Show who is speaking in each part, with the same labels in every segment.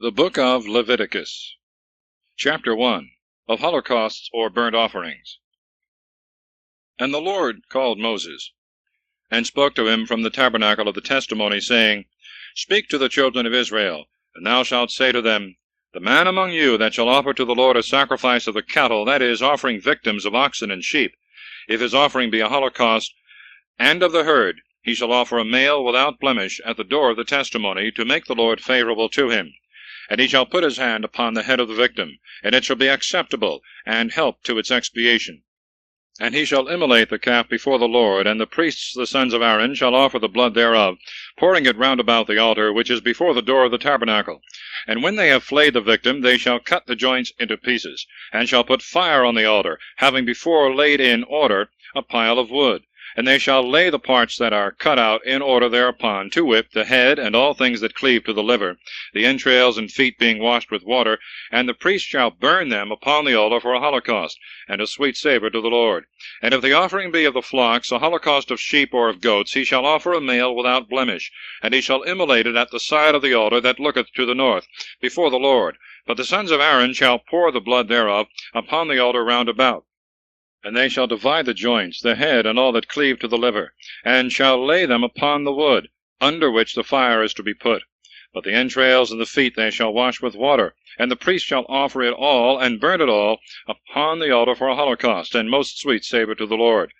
Speaker 1: The Book of Leviticus, Chapter 1, of Holocausts or Burnt Offerings. And the Lord called Moses, and spoke to him from the tabernacle of the testimony, saying, Speak to the children of Israel, and thou shalt say to them, The man among you that shall offer to the Lord a sacrifice of the cattle, that is, offering victims of oxen and sheep, if his offering be a holocaust, and of the herd, he shall offer a male without blemish at the door of the testimony, to make the Lord favorable to him. And he shall put his hand upon the head of the victim, and it shall be acceptable, and help to its expiation. And he shall immolate the calf before the Lord, and the priests the sons of Aaron shall offer the blood thereof, pouring it round about the altar, which is before the door of the tabernacle. And when they have flayed the victim, they shall cut the joints into pieces, and shall put fire on the altar, having before laid in order a pile of wood. And they shall lay the parts that are cut out in order thereupon, to wit, the head, and all things that cleave to the liver, the entrails and feet being washed with water, and the priest shall burn them upon the altar for a holocaust, and a sweet savour to the Lord. And if the offering be of the flocks, a holocaust of sheep or of goats, he shall offer a male without blemish, and he shall immolate it at the side of the altar that looketh to the north, before the Lord. But the sons of Aaron shall pour the blood thereof upon the altar round about. And they shall divide the joints, the head, and all that cleave to the liver, and shall lay them upon the wood, under which the fire is to be put. But the entrails and the feet they shall wash with water, and the priest shall offer it all, and burn it all, upon the altar for a holocaust, and most sweet savour to the Lord.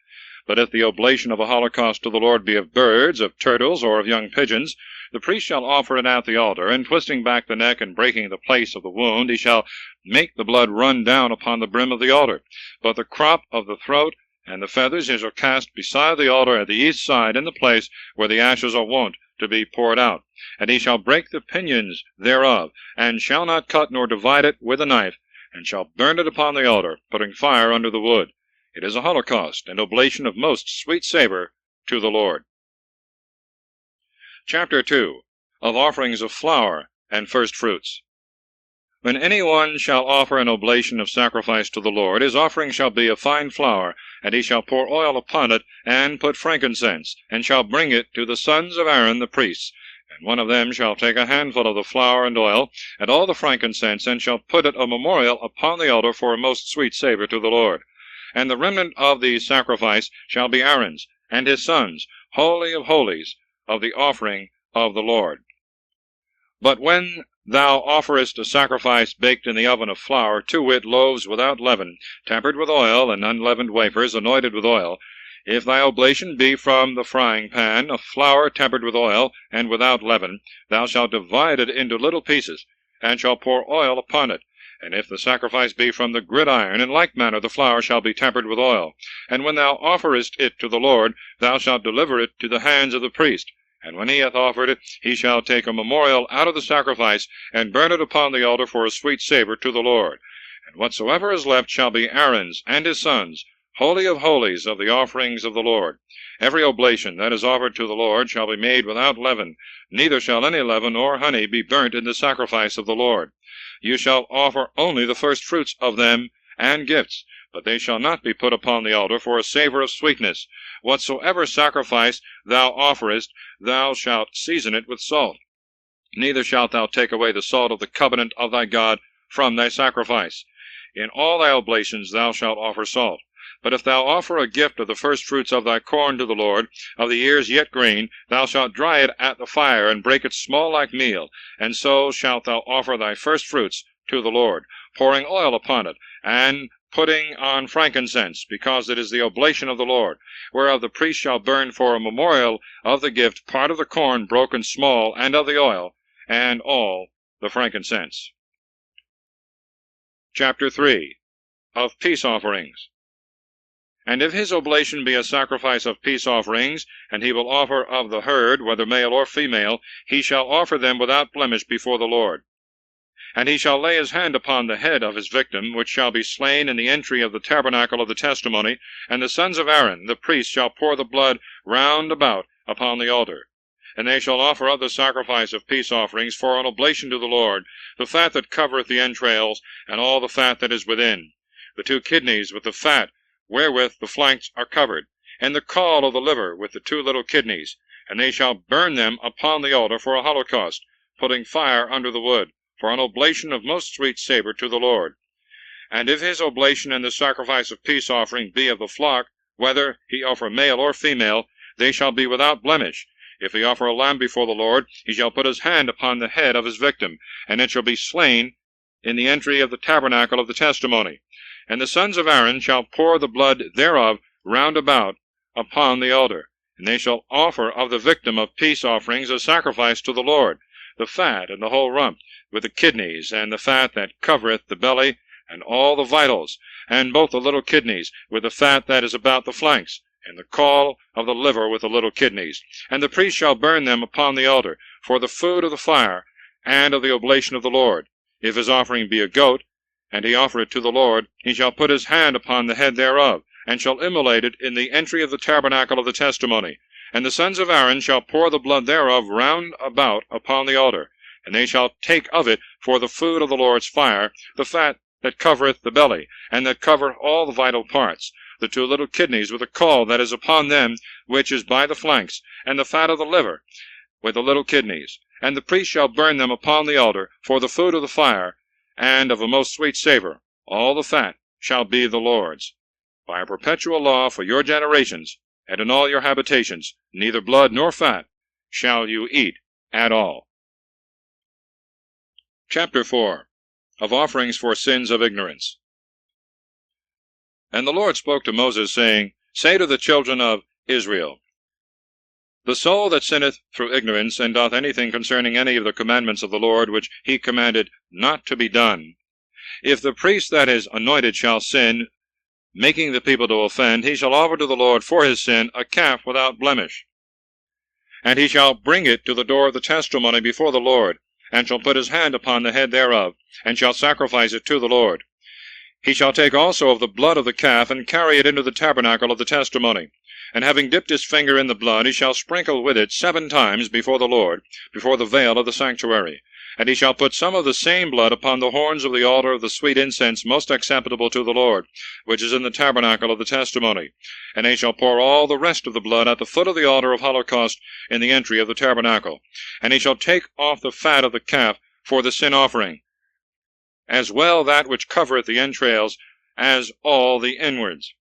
Speaker 1: But if the oblation of a holocaust to the Lord be of birds, of turtles, or of young pigeons, the priest shall offer it at the altar, and twisting back the neck and breaking the place of the wound, he shall make the blood run down upon the brim of the altar. But the crop of the throat and the feathers he shall cast beside the altar at the east side, in the place where the ashes are wont to be poured out. And he shall break the pinions thereof, and shall not cut nor divide it with a knife, and shall burn it upon the altar, putting fire under the wood. It is a holocaust and oblation of most sweet savour to the Lord. Chapter 2, of Offerings of Flour and First Fruits. When any one shall offer an oblation of sacrifice to the Lord, his offering shall be of fine flour, and he shall pour oil upon it, and put frankincense, and shall bring it to the sons of Aaron the priests. And one of them shall take a handful of the flour and oil, and all the frankincense, and shall put it a memorial upon the altar for a most sweet savour to the Lord. And the remnant of the sacrifice shall be Aaron's, and his sons, holy of holies, of the offering of the Lord. But when thou offerest a sacrifice baked in the oven of flour, to wit, loaves without leaven, tempered with oil, and unleavened wafers anointed with oil, if thy oblation be from the frying pan, of flour tempered with oil, and without leaven, thou shalt divide it into little pieces, and shalt pour oil upon it. And if the sacrifice be from the gridiron, in like manner the flour shall be tempered with oil. And when thou offerest it to the Lord, thou shalt deliver it to the hands of the priest. And when he hath offered it, he shall take a memorial out of the sacrifice, and burn it upon the altar for a sweet savour to the Lord. And whatsoever is left shall be Aaron's and his sons, holy of holies, of the offerings of the Lord. Every oblation that is offered to the Lord shall be made without leaven, neither shall any leaven or honey be burnt in the sacrifice of the Lord. You shall offer only the first fruits of them, and gifts, but they shall not be put upon the altar for a savour of sweetness. Whatsoever sacrifice thou offerest, thou shalt season it with salt. Neither shalt thou take away the salt of the covenant of thy God from thy sacrifice. In all thy oblations thou shalt offer salt. But if thou offer a gift of the first fruits of thy corn to the Lord, of the ears yet green, thou shalt dry it at the fire, and break it small like meal, and so shalt thou offer thy first fruits to the Lord, pouring oil upon it, and putting on frankincense, because it is the oblation of the Lord, whereof the priest shall burn for a memorial of the gift part of the corn broken small, and of the oil, and all the frankincense. Chapter 3, of Peace Offerings. And if his oblation be a sacrifice of peace offerings, and he will offer of the herd, whether male or female, he shall offer them without blemish before the Lord. And he shall lay his hand upon the head of his victim, which shall be slain in the entry of the tabernacle of the testimony, and the sons of Aaron, the priest, shall pour the blood round about upon the altar. And they shall offer of the sacrifice of peace offerings for an oblation to the Lord, the fat that covereth the entrails, and all the fat that is within, the 2 kidneys with the fat wherewith the flanks are covered, and the caul of the liver with the 2 little kidneys, and they shall burn them upon the altar for a holocaust, putting fire under the wood, for an oblation of most sweet savour to the Lord. And if his oblation and the sacrifice of peace offering be of the flock, whether he offer male or female, they shall be without blemish. If he offer a lamb before the Lord, he shall put his hand upon the head of his victim, and it shall be slain in the entry of the tabernacle of the testimony. And the sons of Aaron shall pour the blood thereof round about upon the altar. And they shall offer of the victim of peace offerings a sacrifice to the Lord, the fat and the whole rump, with the kidneys, and the fat that covereth the belly, and all the vitals, and both the little kidneys, with the fat that is about the flanks, and the caul of the liver with the little kidneys. And the priest shall burn them upon the altar, for the food of the fire, and of the oblation of the Lord. If his offering be a goat, and he offer it to the Lord, he shall put his hand upon the head thereof, and shall immolate it in the entry of the tabernacle of the testimony. And the sons of Aaron shall pour the blood thereof round about upon the altar, and they shall take of it for the food of the Lord's fire, the fat that covereth the belly, and that covereth all the vital parts, the two little kidneys with the caul that is upon them, which is by the flanks, and the fat of the liver, with the little kidneys. And the priest shall burn them upon the altar for the food of the fire, and of a most sweet savour. All the fat shall be the Lord's. By a perpetual law for your generations, and in all your habitations, neither blood nor fat shall you eat at all. Chapter 4. Of offerings for sins of ignorance. And the Lord spoke to Moses, saying, Say to the children of Israel, The soul that sinneth through ignorance, and doth anything concerning any of the commandments of the Lord, which he commanded not to be done, if the priest that is anointed shall sin, making the people to offend, he shall offer to the Lord for his sin a calf without blemish. And he shall bring it to the door of the testimony before the Lord, and shall put his hand upon the head thereof, and shall sacrifice it to the Lord. He shall take also of the blood of the calf, and carry it into the tabernacle of the testimony. And having dipped his finger in the blood, he shall sprinkle with it 7 times before the Lord, before the veil of the sanctuary. And he shall put some of the same blood upon the horns of the altar of the sweet incense most acceptable to the Lord, which is in the tabernacle of the testimony. And he shall pour all the rest of the blood at the foot of the altar of holocaust in the entry of the tabernacle. And he shall take off the fat of the calf for the sin offering, as well that which covereth the entrails, as all the inwards,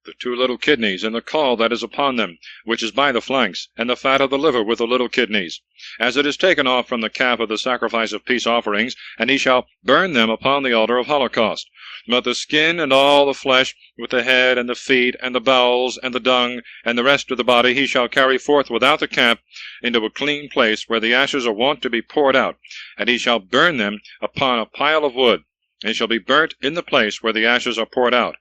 Speaker 1: the 2 little kidneys, and the caul that is upon them, which is by the flanks, and the fat of the liver with the little kidneys, as it is taken off from the calf of the sacrifice of peace offerings, and he shall burn them upon the altar of holocaust. But the skin and all the flesh, with the head and the feet, and the bowels, and the dung, and the rest of the body, he shall carry forth without the camp into a clean place, where the ashes are wont to be poured out, and he shall burn them upon a pile of wood, and shall be burnt in the place where the ashes are poured out.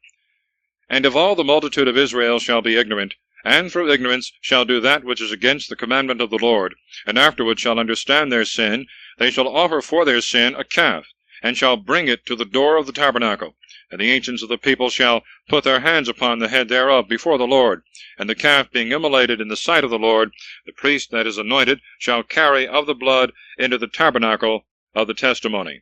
Speaker 1: And if all the multitude of Israel shall be ignorant, and through ignorance shall do that which is against the commandment of the Lord, and afterward shall understand their sin, they shall offer for their sin a calf, and shall bring it to the door of the tabernacle. And the ancients of the people shall put their hands upon the head thereof before the Lord. And the calf being immolated in the sight of the Lord, the priest that is anointed shall carry of the blood into the tabernacle of the testimony,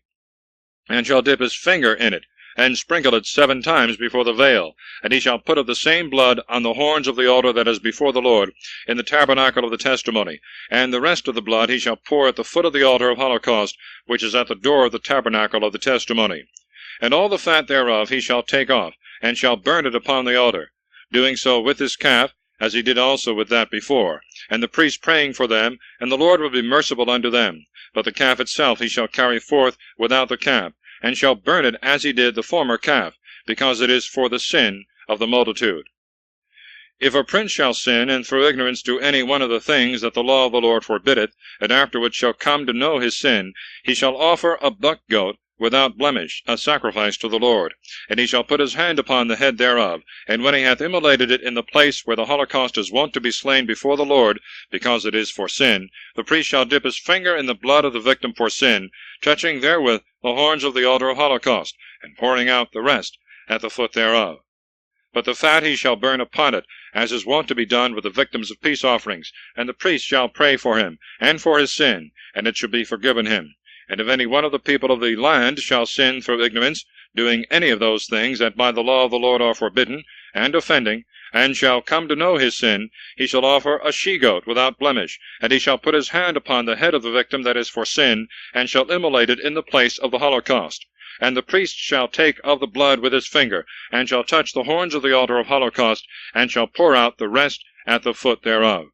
Speaker 1: and shall dip his finger in it, and sprinkle it 7 times before the veil. And he shall put of the same blood on the horns of the altar that is before the Lord, in the tabernacle of the testimony. And the rest of the blood he shall pour at the foot of the altar of holocaust, which is at the door of the tabernacle of the testimony. And all the fat thereof he shall take off, and shall burn it upon the altar, doing so with his calf, as he did also with that before, and the priest praying for them, and the Lord will be merciful unto them. But the calf itself he shall carry forth without the camp, and shall burn it as he did the former calf, because it is for the sin of the multitude. If a prince shall sin, and through ignorance do any one of the things that the law of the Lord forbiddeth, and afterward shall come to know his sin, he shall offer a buck goat without blemish, a sacrifice to the Lord. And he shall put his hand upon the head thereof, and when he hath immolated it in the place where the holocaust is wont to be slain before the Lord, because it is for sin, the priest shall dip his finger in the blood of the victim for sin, touching therewith the horns of the altar of holocaust, and pouring out the rest at the foot thereof. But the fat he shall burn upon it, as is wont to be done with the victims of peace offerings, and the priest shall pray for him, and for his sin, and it shall be forgiven him. And if any one of the people of the land shall sin through ignorance, doing any of those things that by the law of the Lord are forbidden, and offending, and shall come to know his sin, he shall offer a she-goat without blemish, and he shall put his hand upon the head of the victim that is for sin, and shall immolate it in the place of the holocaust. And the priest shall take of the blood with his finger, and shall touch the horns of the altar of holocaust, and shall pour out the rest at the foot thereof.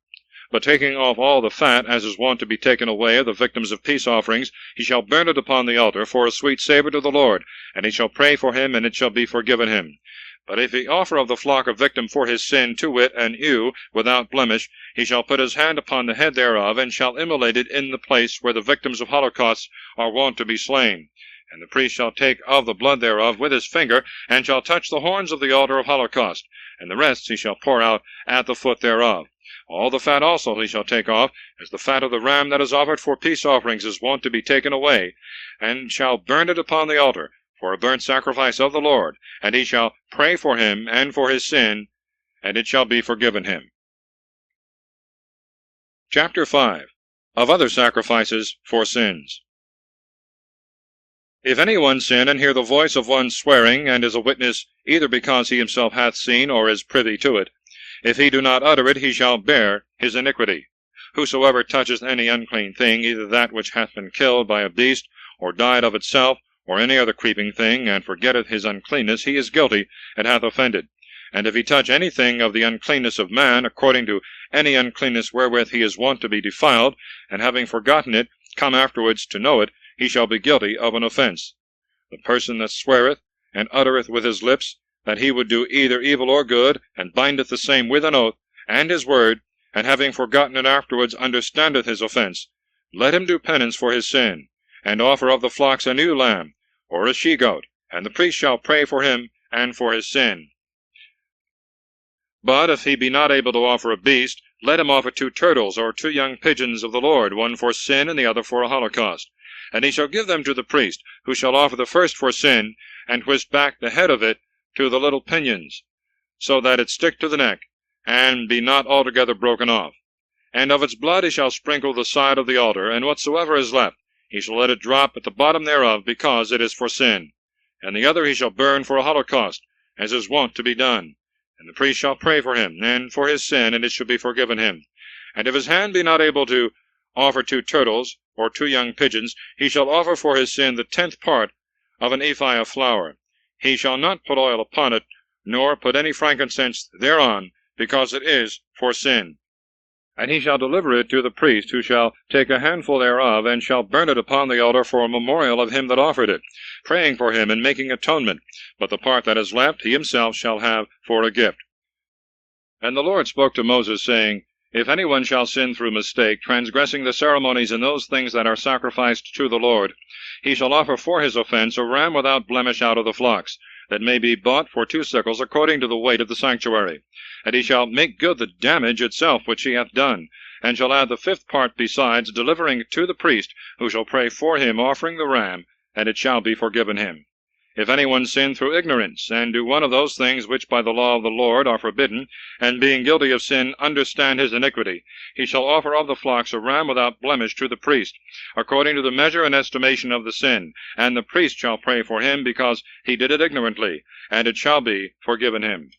Speaker 1: But taking off all the fat, as is wont to be taken away of the victims of peace offerings, he shall burn it upon the altar for a sweet savour to the Lord, and he shall pray for him, and it shall be forgiven him. But if he offer of the flock a victim for his sin, to wit, an ewe, without blemish, he shall put his hand upon the head thereof, and shall immolate it in the place where the victims of holocausts are wont to be slain. And the priest shall take of the blood thereof with his finger, and shall touch the horns of the altar of holocaust, and the rest he shall pour out at the foot thereof. All the fat also he shall take off, as the fat of the ram that is offered for peace offerings is wont to be taken away, and shall burn it upon the altar, for a burnt sacrifice of the Lord, and he shall pray for him and for his sin, and it shall be forgiven him. Chapter 5. Of other sacrifices for sins. If any one sin, and hear the voice of one swearing, and is a witness, either because he himself hath seen, or is privy to it, if he do not utter it, he shall bear his iniquity. Whosoever toucheth any unclean thing, either that which hath been killed by a beast, or died of itself, or any other creeping thing, and forgetteth his uncleanness, he is guilty, and hath offended. And if he touch anything of the uncleanness of man, according to any uncleanness wherewith he is wont to be defiled, and having forgotten it, come afterwards to know it, he shall be guilty of an offence. The person that sweareth, and uttereth with his lips, that he would do either evil or good, and bindeth the same with an oath, and his word, and having forgotten it afterwards understandeth his offence, let him do penance for his sin, and offer of the flocks a new lamb, or a she-goat, and the priest shall pray for him and for his sin. But if he be not able to offer a beast, let him offer 2 turtles, or 2 young pigeons of the Lord, one for sin, and the other for a holocaust. And he shall give them to the priest, who shall offer the first for sin, and twist back the head of it to the little pinions, so that it stick to the neck, and be not altogether broken off. And of its blood he shall sprinkle the side of the altar, and whatsoever is left, he shall let it drop at the bottom thereof, because it is for sin. And the other he shall burn for a holocaust, as is wont to be done. And the priest shall pray for him, and for his sin, and it shall be forgiven him. And if his hand be not able to offer 2 turtles, or 2 young pigeons, he shall offer for his sin the 10th part of an ephah of flour. He shall not put oil upon it, nor put any frankincense thereon, because it is for sin. And he shall deliver it to the priest, who shall take a handful thereof, and shall burn it upon the altar for a memorial of him that offered it, praying for him and making atonement. But the part that is left he himself shall have for a gift. And the Lord spoke to Moses, saying, If any one shall sin through mistake, transgressing the ceremonies in those things that are sacrificed to the Lord, he shall offer for his offense a ram without blemish out of the flocks, that may be bought for 2 sickles, according to the weight of the sanctuary. And he shall make good the damage itself which he hath done, and shall add the 5th part besides, delivering it to the priest, who shall pray for him, offering the ram, and it shall be forgiven him. If any one sin through ignorance, and do one of those things which by the law of the Lord are forbidden, and being guilty of sin understand his iniquity, he shall offer of the flocks a ram without blemish to the priest, according to the measure and estimation of the sin, and the priest shall pray for him, because he did it ignorantly, and it shall be forgiven him,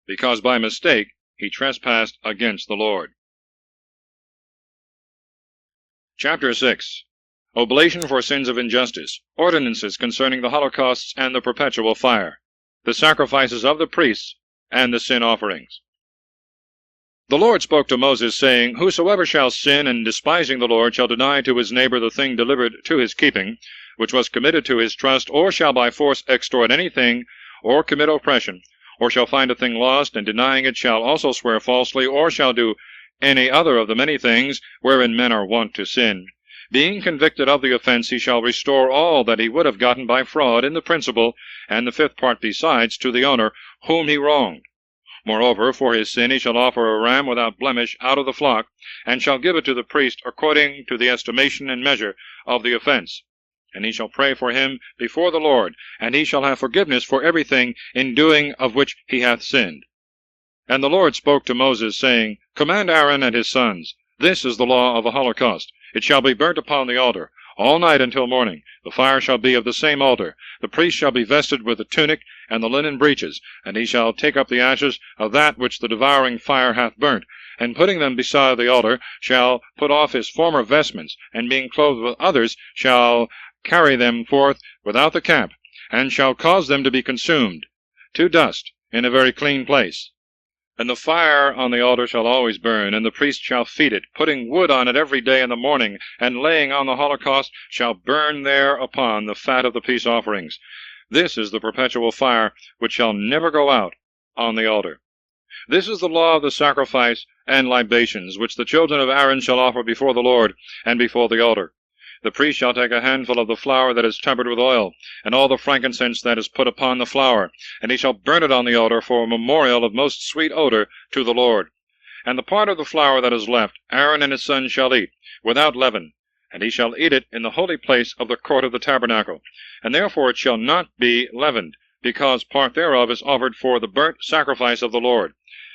Speaker 1: because by mistake he trespassed against the Lord. Chapter 6. Oblation for sins of injustice, ordinances concerning the holocausts and the perpetual fire, the sacrifices of the priests, and the sin offerings. The Lord spoke to Moses, saying, Whosoever shall sin, and despising the Lord, shall deny to his neighbor the thing delivered to his keeping, which was committed to his trust, or shall by force extort anything, or commit oppression, or shall find a thing lost, and denying it shall also swear falsely, or shall do any other of the many things wherein men are wont to sin. Being convicted of the offense, he shall restore all that he would have gotten by fraud in the principal, and the 5th part besides, to the owner whom he wronged. Moreover, for his sin he shall offer a ram without blemish out of the flock, and shall give it to the priest according to the estimation and measure of the offense. And he shall pray for him before the Lord, and he shall have forgiveness for everything in doing of which he hath sinned. And the Lord spoke to Moses, saying, Command Aaron and his sons, This is the law of a holocaust. It shall be burnt upon the altar, all night until morning. The fire shall be of the same altar. The priest shall be vested with a tunic, and the linen breeches, and he shall take up the ashes of that which the devouring fire hath burnt, and putting them beside the altar, shall put off his former vestments, and being clothed with others, shall carry them forth without the camp, and shall cause them to be consumed to dust in a very clean place. And the fire on the altar shall always burn, and the priest shall feed it, putting wood on it every day in the morning, and laying on the holocaust shall burn thereupon the fat of the peace offerings. This is the perpetual fire, which shall never go out on the altar. This is the law of the sacrifice and libations, which the children of Aaron shall offer before the Lord, and before the altar. The priest shall take a handful of the flour that is tempered with oil, and all the frankincense that is put upon the flour, and he shall burn it on the altar for a memorial of most sweet odor to the Lord. And the part of the flour that is left, Aaron and his sons shall eat, without leaven, and he shall eat it in the holy place of the court of the tabernacle. And therefore it shall not be leavened, because part thereof is offered for the burnt sacrifice of the Lord.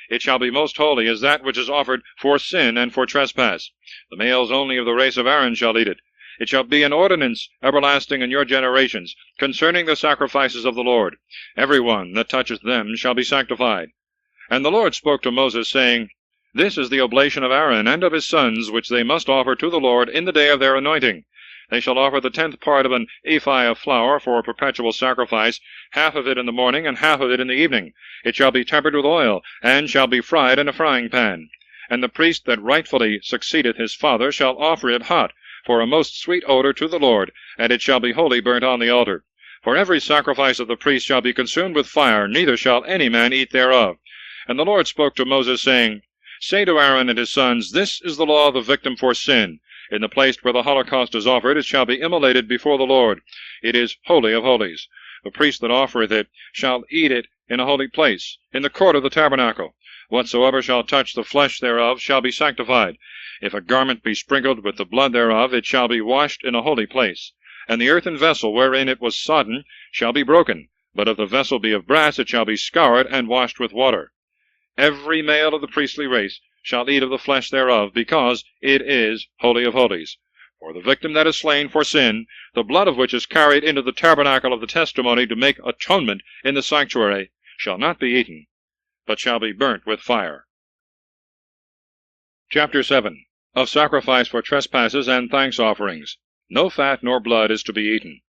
Speaker 1: It shall be most holy as that which is offered for sin and for trespass. The males only of the race of Aaron shall eat it. It shall be an ordinance everlasting in your generations, concerning the sacrifices of the Lord. Every one that toucheth them shall be sanctified. And the Lord spoke to Moses, saying, This is the oblation of Aaron and of his sons, which they must offer to the Lord in the day of their anointing. They shall offer the 10th part of an ephah of flour for a perpetual sacrifice, half of it in the morning, and half of it in the evening. It shall be tempered with oil, and shall be fried in a frying pan. And the priest that rightfully succeedeth his father shall offer it hot, for a most sweet odor to the Lord, and it shall be wholly burnt on the altar. For every sacrifice of the priest shall be consumed with fire, neither shall any man eat thereof. And the Lord spoke to Moses, saying, Say to Aaron and his sons, This is the law of the victim for sin. In the place where the holocaust is offered, it shall be immolated before the Lord. It is holy of holies. The priest that offereth it shall eat it in a holy place, in the court of the tabernacle. Whatsoever shall touch the flesh thereof shall be sanctified. If a garment be sprinkled with the blood thereof, it shall be washed in a holy place. And the earthen vessel wherein it was sodden shall be broken. But if the vessel be of brass, it shall be scoured and washed with water. Every male of the priestly race shall eat of the flesh thereof, because it is holy of holies. For the victim that is slain for sin, the blood of which is carried into the tabernacle of the testimony to make atonement in the sanctuary, shall not be eaten, but shall be burnt with fire. Chapter 7. Of sacrifice for trespasses and thanks offerings. No fat nor blood is to be eaten.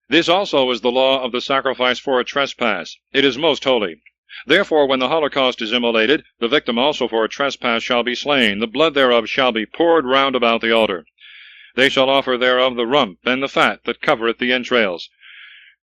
Speaker 1: This also is the law of the sacrifice for a trespass. It is most holy. Therefore, when the holocaust is immolated, the victim also for a trespass shall be slain. The blood thereof shall be poured round about the altar. They shall offer thereof the rump, and the fat that covereth the entrails,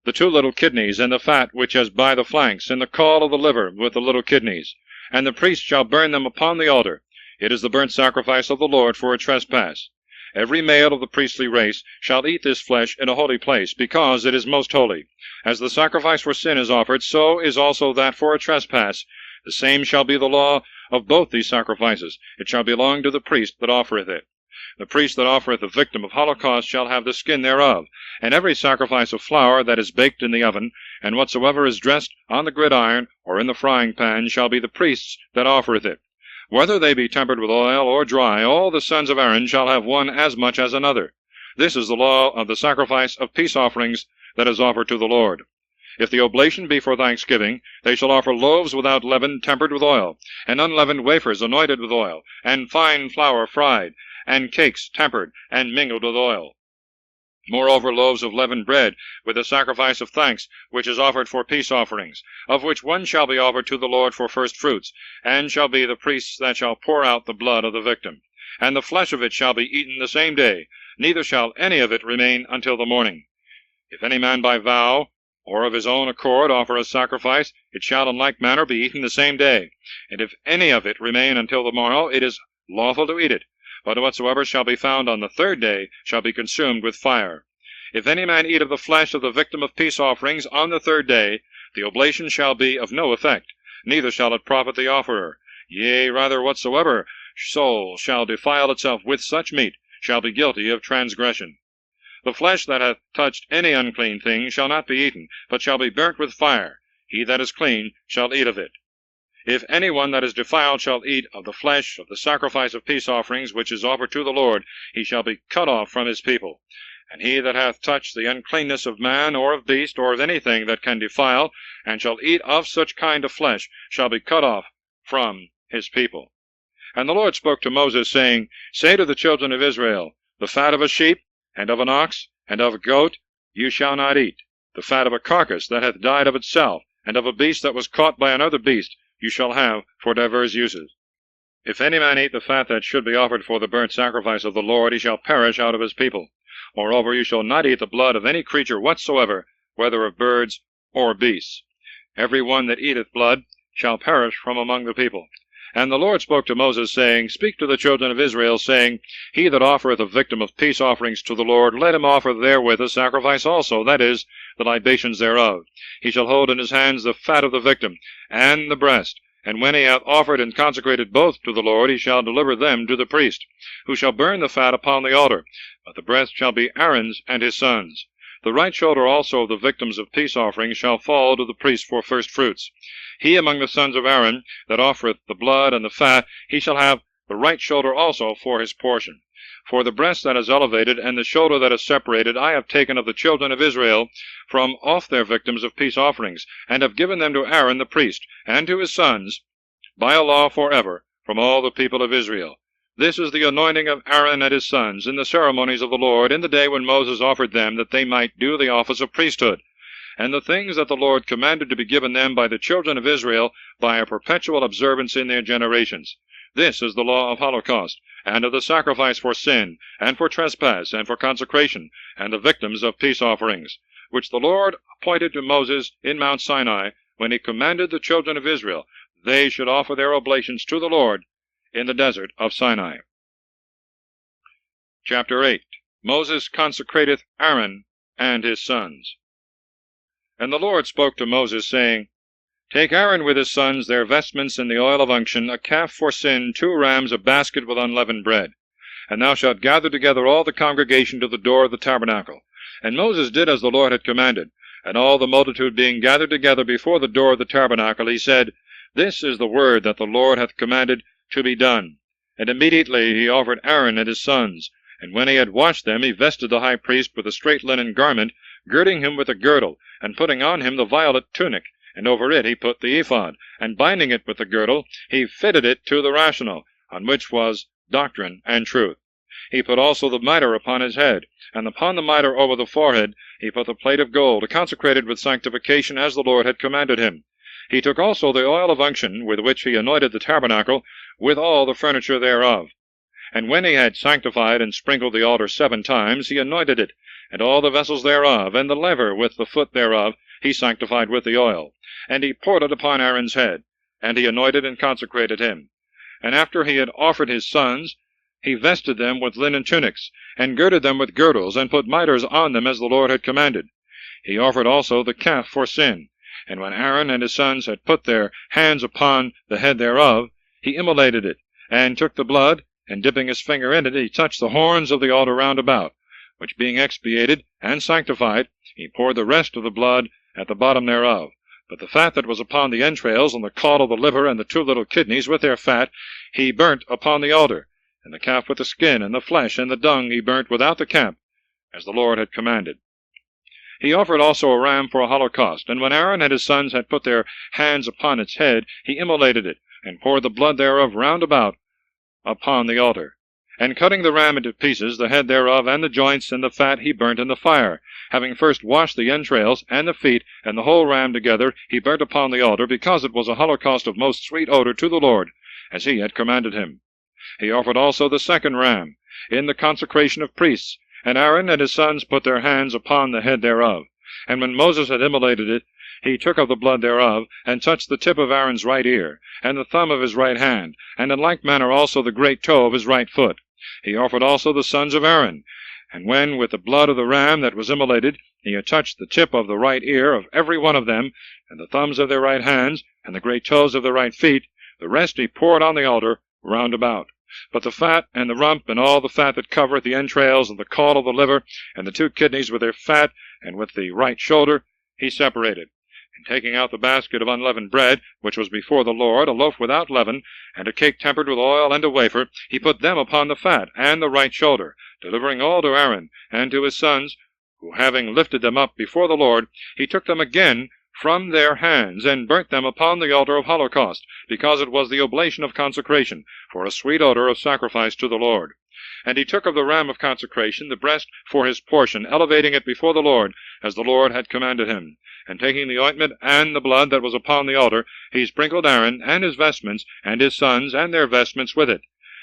Speaker 1: the 2 little kidneys, and the fat which is by the flanks, and the caul of the liver with the little kidneys. And the priest shall burn them upon the altar. It is the burnt sacrifice of the Lord for a trespass. Every male of the priestly race shall eat this flesh in a holy place, because it is most holy. As the sacrifice for sin is offered, so is also that for a trespass. The same shall be the law of both these sacrifices. It shall belong to the priest that offereth it. The priest that offereth the victim of holocaust shall have the skin thereof. And every sacrifice of flour that is baked in the oven, and whatsoever is dressed on the gridiron or in the frying pan, shall be the priest's that offereth it. Whether they be tempered with oil or dry, all the sons of Aaron shall have one as much as another. This is the law of the sacrifice of peace offerings that is offered to the Lord. If the oblation be for thanksgiving, they shall offer loaves without leaven tempered with oil, and unleavened wafers anointed with oil, and fine flour fried, and cakes tempered and mingled with oil. Moreover, loaves of leavened bread, with the sacrifice of thanks, which is offered for peace offerings, of which one shall be offered to the Lord for first fruits, and shall be the priest's that shall pour out the blood of the victim. And the flesh of it shall be eaten the same day, neither shall any of it remain until the morning. If any man by vow, or of his own accord, offer a sacrifice, it shall in like manner be eaten the same day. And if any of it remain until the morrow, it is lawful to eat it. But whatsoever shall be found on the 3rd day shall be consumed with fire. If any man eat of the flesh of the victim of peace offerings on the 3rd day, the oblation shall be of no effect, neither shall it profit the offerer. Yea, rather, whatsoever soul shall defile itself with such meat shall be guilty of transgression. The flesh that hath touched any unclean thing shall not be eaten, but shall be burnt with fire. He that is clean shall eat of it. If any one that is defiled shall eat of the flesh of the sacrifice of peace offerings which is offered to the Lord, he shall be cut off from his people. And he that hath touched the uncleanness of man, or of beast, or of anything that can defile, and shall eat of such kind of flesh, shall be cut off from his people. And the Lord spoke to Moses, saying, Say to the children of Israel, The fat of a sheep, and of an ox, and of a goat, you shall not eat. The fat of a carcass that hath died of itself, and of a beast that was caught by another beast, you shall have for divers uses. If any man eat the fat that should be offered for the burnt sacrifice of the Lord, he shall perish out of his people. Moreover, you shall not eat the blood of any creature whatsoever, whether of birds or beasts. Every one that eateth blood shall perish from among the people. And the Lord spoke to Moses, saying, Speak to the children of Israel, saying, He that offereth a victim of peace offerings to the Lord, let him offer therewith a sacrifice also, that is, the libations thereof. He shall hold in his hands the fat of the victim, and the breast. And when he hath offered and consecrated both to the Lord, he shall deliver them to the priest, who shall burn the fat upon the altar. But the breast shall be Aaron's and his sons'. The right shoulder also of the victims of peace offerings shall fall to the priest for first fruits. He among the sons of Aaron that offereth the blood and the fat, he shall have the right shoulder also for his portion. For the breast that is elevated, and the shoulder that is separated, I have taken of the children of Israel from off their victims of peace offerings, and have given them to Aaron the priest, and to his sons, by a law forever, from all the people of Israel. This is the anointing of Aaron and his sons, in the ceremonies of the Lord, in the day when Moses offered them, that they might do the office of priesthood, and the things that the Lord commanded to be given them by the children of Israel, by a perpetual observance in their generations. This is the law of holocaust, and of the sacrifice for sin, and for trespass, and for consecration, and the victims of peace offerings, which the Lord appointed to Moses in Mount Sinai, when he commanded the children of Israel, they should offer their oblations to the Lord in the desert of Sinai. Chapter 8. Moses consecrateth Aaron and his sons. And the Lord spoke to Moses, saying, Take Aaron with his sons their vestments and the oil of unction, a calf for sin, 2 rams, a basket with unleavened bread. And thou shalt gather together all the congregation to the door of the tabernacle. And Moses did as the Lord had commanded. And all the multitude being gathered together before the door of the tabernacle, he said, This is the word that the Lord hath commanded to be done. And immediately he offered Aaron and his sons. And when he had washed them, he vested the high priest with a straight linen garment, girding him with a girdle, and putting on him the violet tunic. And over it he put the ephod, and binding it with the girdle, he fitted it to the rational, on which was doctrine and truth. He put also the mitre upon his head, and upon the mitre over the forehead he put the plate of gold, consecrated with sanctification, as the Lord had commanded him. He took also the oil of unction, with which he anointed the tabernacle, with all the furniture thereof. And when he had sanctified and sprinkled the altar 7 times, he anointed it, and all the vessels thereof, and the laver with the foot thereof, he sanctified with the oil. And he poured it upon Aaron's head, and he anointed and consecrated him. And after he had offered his sons, he vested them with linen tunics, and girded them with girdles, and put mitres on them, as the Lord had commanded. He offered also the calf for sin. And when Aaron and his sons had put their hands upon the head thereof, he immolated it, and took the blood, and dipping his finger in it, he touched the horns of the altar round about, which being expiated and sanctified, he poured the rest of the blood at the bottom thereof. But the fat that was upon the entrails, and the caul of the liver, and the 2 little kidneys with their fat, he burnt upon the altar. And the calf with the skin, and the flesh, and the dung he burnt without the camp, as the Lord had commanded. He offered also a ram for a holocaust. And when Aaron and his sons had put their hands upon its head, he immolated it, and poured the blood thereof round about upon the altar. And cutting the ram into pieces, the head thereof, and the joints, and the fat, he burnt in the fire. Having first washed the entrails, and the feet, and the whole ram together, he burnt upon the altar, because it was a holocaust of most sweet odor to the Lord, as he had commanded him. He offered also the 2nd ram, in the consecration of priests. And Aaron and his sons put their hands upon the head thereof. And when Moses had immolated it, he took of the blood thereof, and touched the tip of Aaron's right ear, and the thumb of his right hand, and in like manner also the great toe of his right foot. He offered also the sons of Aaron. And when with the blood of the ram that was immolated, he had touched the tip of the right ear of every one of them, and the thumbs of their right hands, and the great toes of their right feet, the rest he poured on the altar round about. But the fat, and the rump, and all the fat that covereth the entrails, and the caul of the liver, and the 2 kidneys with their fat, and with the right shoulder, he separated. And taking out the basket of unleavened bread, which was before the Lord, a loaf without leaven, and a cake tempered with oil, and a wafer, he put them upon the fat and the right shoulder, delivering all to Aaron and to his sons, who having lifted them up before the Lord, he took them again from their hands, and burnt them upon the altar of holocaust, because it was the oblation of consecration, for a sweet odor of sacrifice to the Lord. And he took of the ram of consecration the breast for his portion, elevating it before the Lord, as the Lord had commanded him. And taking the ointment and the blood that was upon the altar, he sprinkled Aaron and his vestments, and his sons and their vestments with it.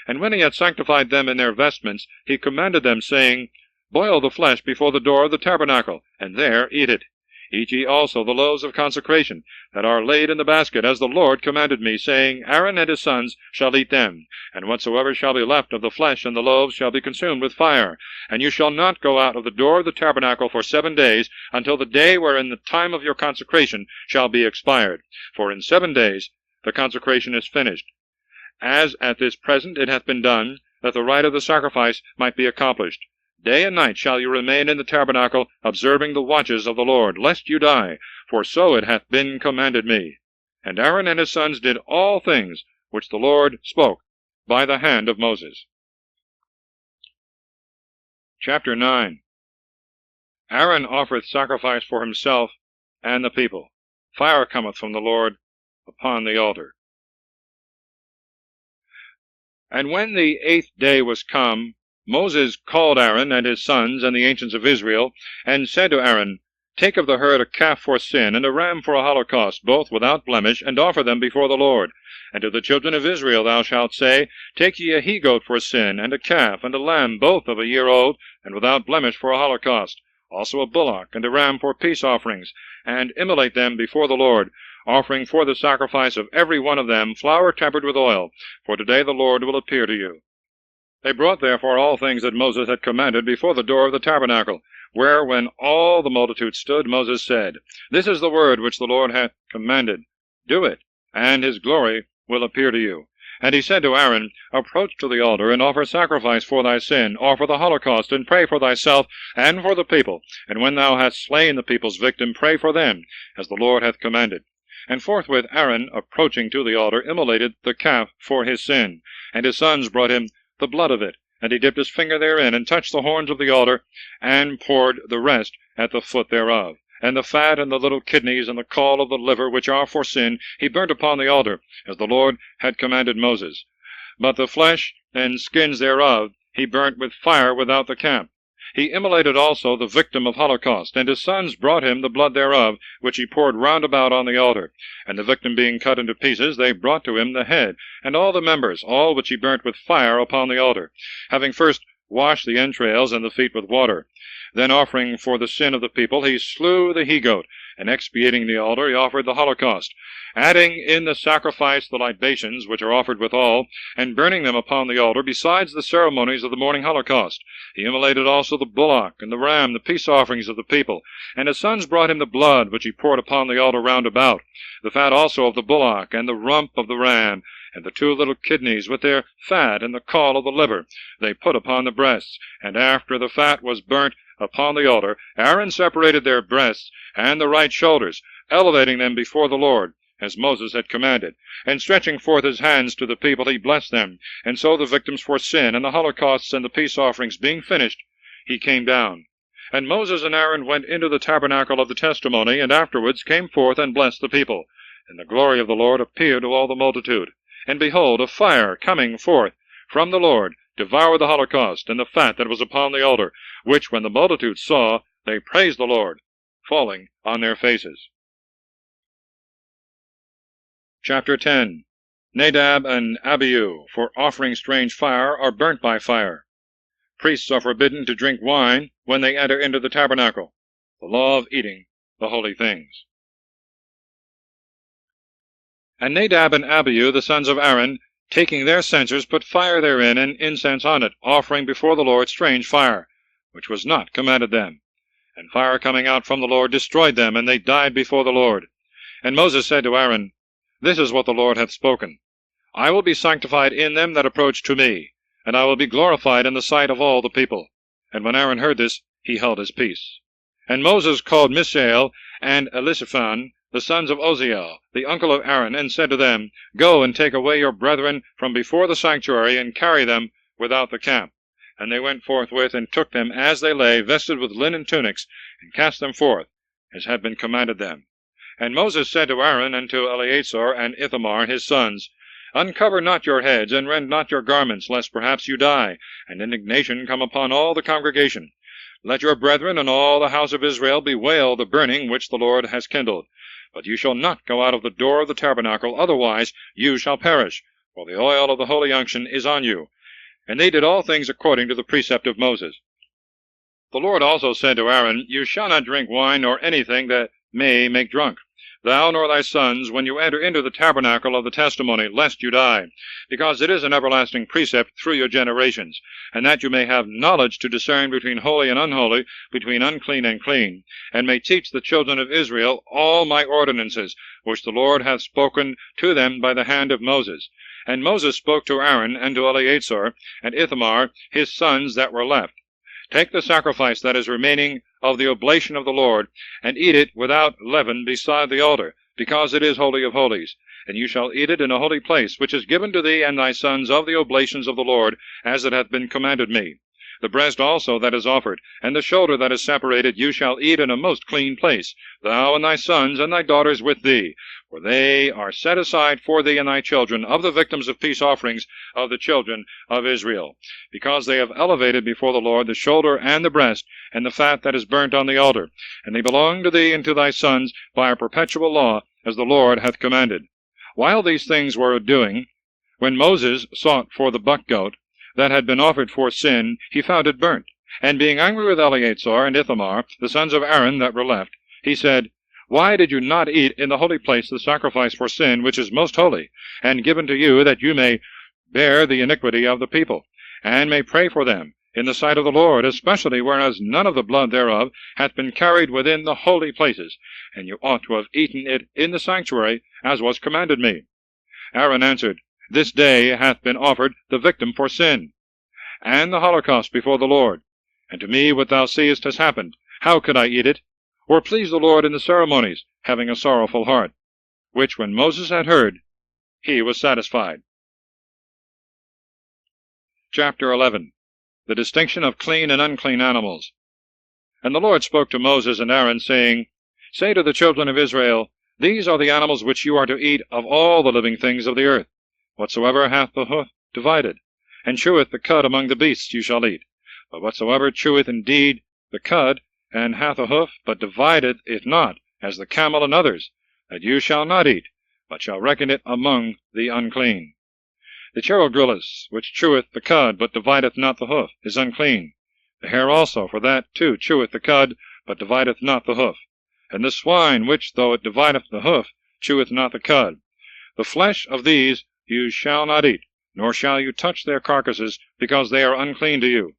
Speaker 1: And when he had sanctified them in their vestments, he commanded them, saying, Boil the flesh before the door of the tabernacle, and there eat it. Eat ye also the loaves of consecration, that are laid in the basket, as the Lord commanded me, saying, Aaron and his sons shall eat them, and whatsoever shall be left of the flesh and the loaves shall be consumed with fire. And you shall not go out of the door of the tabernacle for 7 days, until the day wherein the time of your consecration shall be expired. For in 7 days the consecration is finished, as at this present it hath been done, that the rite of the sacrifice might be accomplished. Day and night shall you remain in the tabernacle, observing the watches of the Lord, lest you die, for so it hath been commanded me. And Aaron and his sons did all things which the Lord spoke by the hand of Moses. Chapter 9. Aaron offereth sacrifice for himself and the people. Fire cometh from the Lord upon the altar. And when the 8th day was come, Moses called Aaron and his sons and the ancients of Israel, and said to Aaron, Take of the herd a calf for sin, and a ram for a holocaust, both without blemish, and offer them before the Lord. And to the children of Israel thou shalt say, Take ye a he-goat for sin, and a calf, and a lamb, both of a year old, and without blemish for a holocaust, also a bullock, and a ram for peace offerings, and immolate them before the Lord, offering for the sacrifice of every one of them flour tempered with oil, for today the Lord will appear to you. They brought therefore all things that Moses had commanded before the door of the tabernacle, where when all the multitude stood, Moses said, This is the word which the Lord hath commanded. Do it, and his glory will appear to you. And he said to Aaron, Approach to the altar, and offer sacrifice for thy sin, offer the holocaust, and pray for thyself and for the people. And when thou hast slain the people's victim, pray for them, as the Lord hath commanded. And forthwith Aaron, approaching to the altar, immolated the calf for his sin. And his sons brought him the blood of it, and he dipped his finger therein, and touched the horns of the altar, and poured the rest at the foot thereof. And the fat and the little kidneys and the caul of the liver, which are for sin, he burnt upon the altar, as the Lord had commanded Moses. But the flesh and skins thereof he burnt with fire without the camp. He immolated also the victim of holocaust, and his sons brought him the blood thereof, which he poured round about on the altar. And the victim being cut into pieces, they brought to him the head, and all the members, all which he burnt with fire upon the altar, having first washed the entrails and the feet with water. Then offering for the sin of the people, he slew the he-goat, and expiating the altar, he offered the holocaust, adding in the sacrifice the libations which are offered withal, and burning them upon the altar, besides the ceremonies of the morning holocaust. He immolated also the bullock and the ram, the peace offerings of the people. And his sons brought him the blood which he poured upon the altar round about, the fat also of the bullock, and the rump of the ram, and the 2 little kidneys with their fat, and the caul of the liver, they put upon the breasts. And after the fat was burnt upon the altar, Aaron separated their breasts and the right shoulders, elevating them before the Lord, as Moses had commanded. And stretching forth his hands to the people, he blessed them. And so the victims for sin, and the holocausts, and the peace offerings being finished, he came down. And Moses and Aaron went into the tabernacle of the testimony, and afterwards came forth and blessed the people. And the glory of the Lord appeared to all the multitude. And behold, a fire coming forth from the Lord devoured the holocaust, and the fat that was upon the altar, which when the multitude saw, they praised the Lord, falling on their faces. Chapter 10. Nadab and Abihu, for offering strange fire, are burnt by fire. Priests are forbidden to drink wine when they enter into the tabernacle. The law of eating the holy things. And Nadab and Abihu, the sons of Aaron, taking their censers, put fire therein, and incense on it, offering before the Lord strange fire, which was not commanded them. And fire coming out from the Lord destroyed them, and they died before the Lord. And Moses said to Aaron, This is what the Lord hath spoken. I will be sanctified in them that approach to me, and I will be glorified in the sight of all the people. And when Aaron heard this, he held his peace. And Moses called Mishael and Elisaphan, the sons of Uzziel, the uncle of Aaron, and said to them, Go and take away your brethren from before the sanctuary, and carry them without the camp. And they went forthwith, and took them as they lay, vested with linen tunics, and cast them forth, as had been commanded them. And Moses said to Aaron, and to Eleazar, and Ithamar his sons, Uncover not your heads, and rend not your garments, lest perhaps you die, and indignation come upon all the congregation. Let your brethren and all the house of Israel bewail the burning which the Lord has kindled. But you shall not go out of the door of the tabernacle, otherwise you shall perish, for the oil of the holy unction is on you. And they did all things according to the precept of Moses. The Lord also said to Aaron, You shall not drink wine nor anything that may make drunk, thou nor thy sons, when you enter into the tabernacle of the testimony, lest you die, because it is an everlasting precept through your generations, and that you may have knowledge to discern between holy and unholy, between unclean and clean, and may teach the children of Israel all my ordinances, which the Lord hath spoken to them by the hand of Moses. And Moses spoke to Aaron, and to Eleazar, and Ithamar his sons that were left, Take the sacrifice that is remaining of the oblation of the Lord, and eat it without leaven beside the altar, because it is holy of holies. And you shall eat it in a holy place, which is given to thee and thy sons of the oblations of the Lord, as it hath been commanded me. The breast also that is offered, and the shoulder that is separated, you shall eat in a most clean place, thou and thy sons and thy daughters with thee, for they are set aside for thee and thy children of the victims of peace offerings of the children of Israel, because they have elevated before the Lord the shoulder and the breast, and the fat that is burnt on the altar, and they belong to thee and to thy sons by a perpetual law, as the Lord hath commanded. While these things were doing, when Moses sought for the buck goat that had been offered for sin, he found it burnt. And being angry with Eleazar and Ithamar, the sons of Aaron that were left, he said, Why did you not eat in the holy place the sacrifice for sin, which is most holy, and given to you, that you may bear the iniquity of the people, and may pray for them in the sight of the Lord, especially whereas none of the blood thereof hath been carried within the holy places, and you ought to have eaten it in the sanctuary, as was commanded me? Aaron answered, This day hath been offered the victim for sin, and the holocaust before the Lord. And to me what thou seest has happened. How could I eat it, or please the Lord in the ceremonies, having a sorrowful heart? Which when Moses had heard, he was satisfied. Chapter 11. The distinction of clean and unclean animals. And the Lord spoke to Moses and Aaron, saying, Say to the children of Israel, These are the animals which you are to eat of all the living things of the earth. Whatsoever hath the hoof divided, and cheweth the cud among the beasts, you shall eat. But whatsoever cheweth indeed the cud, and hath a hoof, but divideth it not, as the camel and others, that you shall not eat, but shall reckon it among the unclean. The cherodrilus, which cheweth the cud, but divideth not the hoof, is unclean. The hare also, for that too cheweth the cud, but divideth not the hoof. And the swine, which, though it divideth the hoof, cheweth not the cud. The flesh of these you shall not eat, nor shall you touch their carcasses, because they are unclean to you.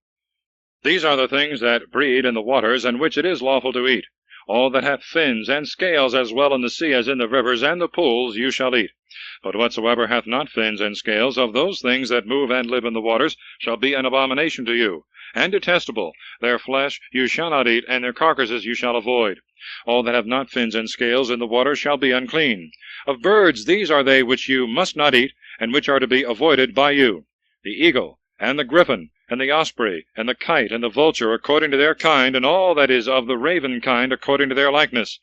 Speaker 1: These are the things that breed in the waters, and which it is lawful to eat. All that hath fins and scales, as well in the sea as in the rivers and the pools, you shall eat. But whatsoever hath not fins and scales, of those things that move and live in the waters, shall be an abomination to you, and detestable. Their flesh you shall not eat, and their carcasses you shall avoid. All that have not fins and scales in the water shall be unclean. Of birds these are they which you must not eat, and which are to be avoided by you: the eagle, and the griffin, and the osprey, and the kite, and the vulture, according to their kind, and all that is of the raven kind, according to their likeness: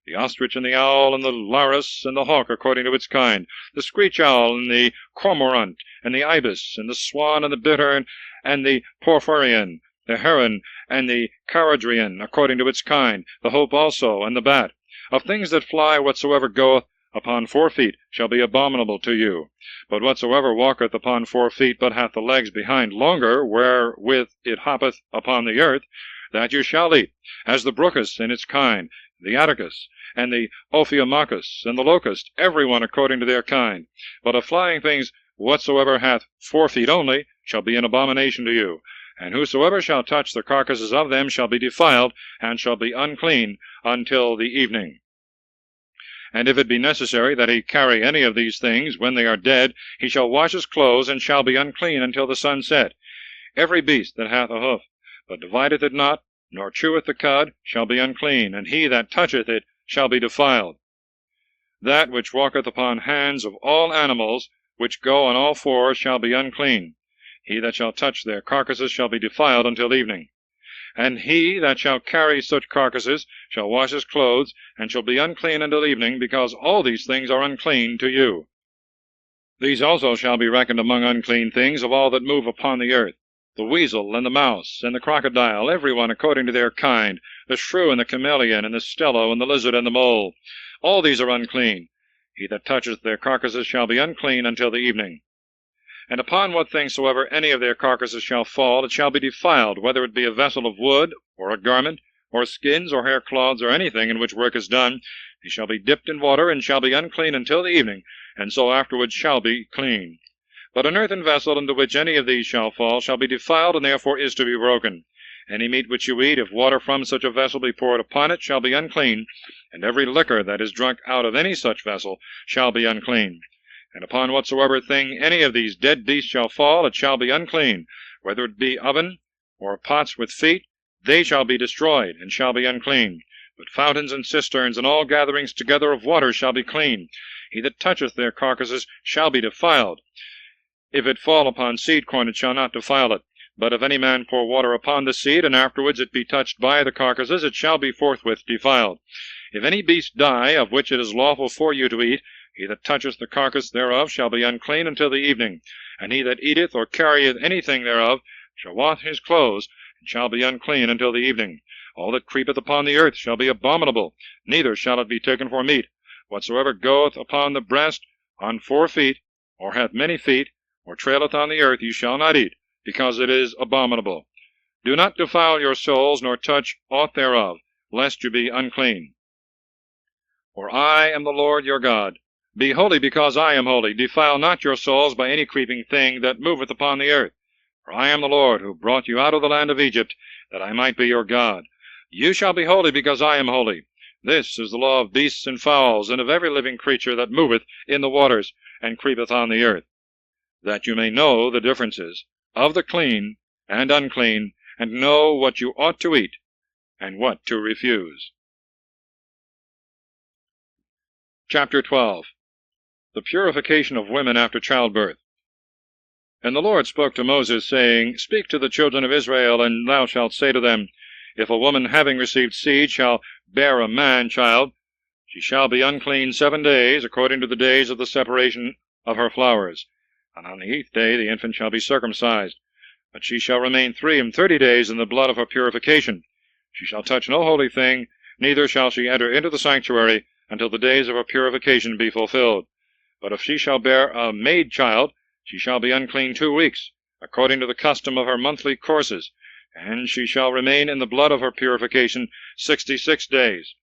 Speaker 1: the ostrich, and the owl, and the larus, and the hawk, according to its kind: the screech owl, and the cormorant, and the ibis, and the swan, and the bittern, and the porphyrion, the heron, and the charadrian, according to its kind: the hope also, and the bat. Of things that fly, whatsoever goeth upon 4 feet shall be abominable to you. But whatsoever walketh upon 4 feet, but hath the legs behind longer, wherewith it hoppeth upon the earth, that you shall eat, as the bruchus in its kind, the atticus, and the ophiomachus, and the locust, every one according to their kind. But of flying things, whatsoever hath 4 feet only, shall be an abomination to you. And whosoever shall touch the carcasses of them shall be defiled, and shall be unclean until the evening. And if it be necessary that he carry any of these things, when they are dead, he shall wash his clothes, and shall be unclean until the sun set. Every beast that hath a hoof, but divideth it not, nor cheweth the cud, shall be unclean, and he that toucheth it shall be defiled. That which walketh upon hands of all animals, which go on all fours, shall be unclean. He that shall touch their carcasses shall be defiled until evening. And he that shall carry such carcasses shall wash his clothes, and shall be unclean until evening, because all these things are unclean to you. These also shall be reckoned among unclean things of all that move upon the earth, the weasel, and the mouse, and the crocodile, every one according to their kind, the shrew, and the chameleon, and the stello, and the lizard, and the mole. All these are unclean. He that toucheth their carcasses shall be unclean until the evening. And upon what thing soever any of their carcasses shall fall, it shall be defiled, whether it be a vessel of wood, or a garment, or skins, or hair cloths, or anything in which work is done. He shall be dipped in water, and shall be unclean until the evening, and so afterward shall be clean. But an earthen vessel into which any of these shall fall shall be defiled, and therefore is to be broken. Any meat which you eat, if water from such a vessel be poured upon it, shall be unclean, and every liquor that is drunk out of any such vessel shall be unclean. And upon whatsoever thing any of these dead beasts shall fall, it shall be unclean, whether it be oven, or pots with feet, they shall be destroyed, and shall be unclean. But fountains and cisterns, and all gatherings together of water, shall be clean. He that toucheth their carcasses shall be defiled. If it fall upon seed corn, it shall not defile it. But if any man pour water upon the seed, and afterwards it be touched by the carcasses, it shall be forthwith defiled. If any beast die, of which it is lawful for you to eat, he that toucheth the carcass thereof shall be unclean until the evening. And he that eateth or carrieth anything thereof shall wash his clothes, and shall be unclean until the evening. All that creepeth upon the earth shall be abominable, neither shall it be taken for meat. Whatsoever goeth upon the breast, on 4 feet, or hath many feet, or traileth on the earth, you shall not eat, because it is abominable. Do not defile your souls, nor touch aught thereof, lest you be unclean. For I am the Lord your God. Be holy, because I am holy. Defile not your souls by any creeping thing that moveth upon the earth. For I am the Lord, who brought you out of the land of Egypt, that I might be your God. You shall be holy, because I am holy. This is the law of beasts and fowls, and of every living creature that moveth in the waters, and creepeth on the earth, that you may know the differences of the clean and unclean, and know what you ought to eat, and what to refuse. Chapter 12. The purification of women after childbirth. And the Lord spoke to Moses, saying, Speak to the children of Israel, and thou shalt say to them, If a woman having received seed shall bear a man-child, she shall be unclean 7 days, according to the days of the separation of her flowers. And on the 8th day the infant shall be circumcised. But she shall remain 33 days in the blood of her purification. She shall touch no holy thing, neither shall she enter into the sanctuary, until the days of her purification be fulfilled. But if she shall bear a maid-child, she shall be unclean 2 weeks, according to the custom of her monthly courses, and she shall remain in the blood of her purification 66 days.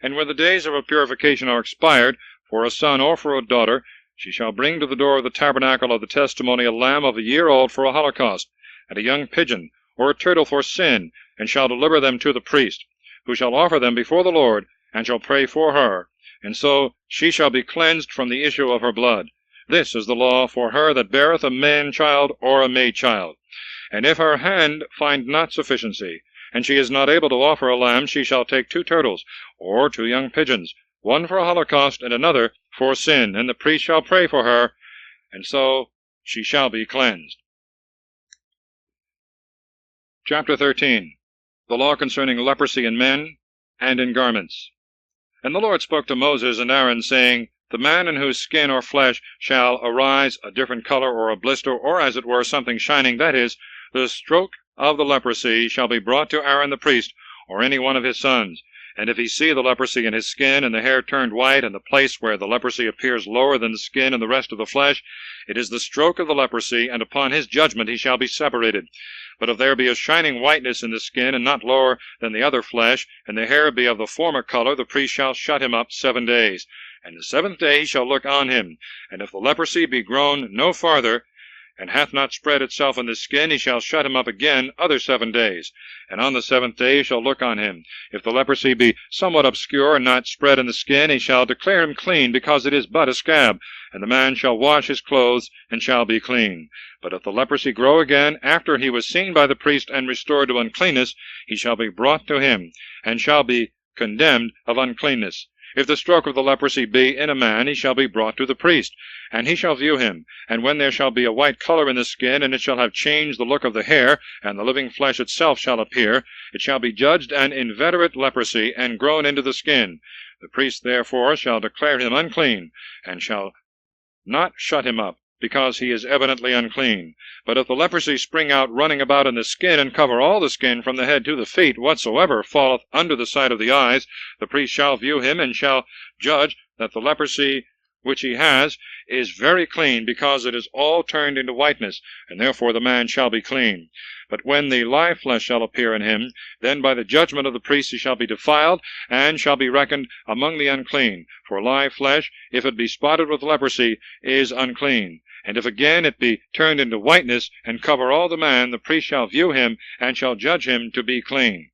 Speaker 1: And when the days of her purification are expired, for a son or for a daughter, she shall bring to the door of the tabernacle of the testimony a lamb of a year old for a holocaust, and a young pigeon, or a turtle for sin, and shall deliver them to the priest, who shall offer them before the Lord, and shall pray for her, and so she shall be cleansed from the issue of her blood. This is the law for her that beareth a man-child or a maid-child. And if her hand find not sufficiency, and she is not able to offer a lamb, she shall take 2 turtles, or 2 young pigeons, one for a holocaust, and another for sin, and the priest shall pray for her, and so she shall be cleansed. Chapter 13. The law concerning leprosy in men and in garments. And the Lord spoke to Moses and Aaron, saying, The man in whose skin or flesh shall arise a different color, or a blister, or as it were something shining, that is, the stroke of the leprosy, shall be brought to Aaron the priest, or any one of his sons. And if he see the leprosy in his skin, and the hair turned white, and the place where the leprosy appears lower than the skin and the rest of the flesh, it is the stroke of the leprosy, and upon his judgment he shall be separated. But if there be a shining whiteness in the skin, and not lower than the other flesh, and the hair be of the former color, the priest shall shut him up 7 days. And the 7th day he shall look on him. And if the leprosy be grown no farther, and hath not spread itself in the skin, he shall shut him up again other 7 days. And on the 7th day he shall look on him. If the leprosy be somewhat obscure, and not spread in the skin, he shall declare him clean, because it is but a scab. And the man shall wash his clothes, and shall be clean. But if the leprosy grow again, after he was seen by the priest and restored to uncleanness, he shall be brought to him, and shall be condemned of uncleanness. If the stroke of the leprosy be in a man, he shall be brought to the priest, and he shall view him. And when there shall be a white color in the skin, and it shall have changed the look of the hair, and the living flesh itself shall appear, it shall be judged an inveterate leprosy, and grown into the skin. The priest therefore shall declare him unclean, and shall not shut him up, because he is evidently unclean. But if the leprosy spring out running about in the skin, and cover all the skin from the head to the feet, whatsoever falleth under the sight of the eyes, the priest shall view him, and shall judge that the leprosy which he has is very clean, because it is all turned into whiteness, and therefore the man shall be clean. But when the live flesh shall appear in him, then by the judgment of the priest he shall be defiled, and shall be reckoned among the unclean. For live flesh, if it be spotted with leprosy, is unclean. And if again it be turned into whiteness, and cover all the man, the priest shall view him, and shall judge him to be clean.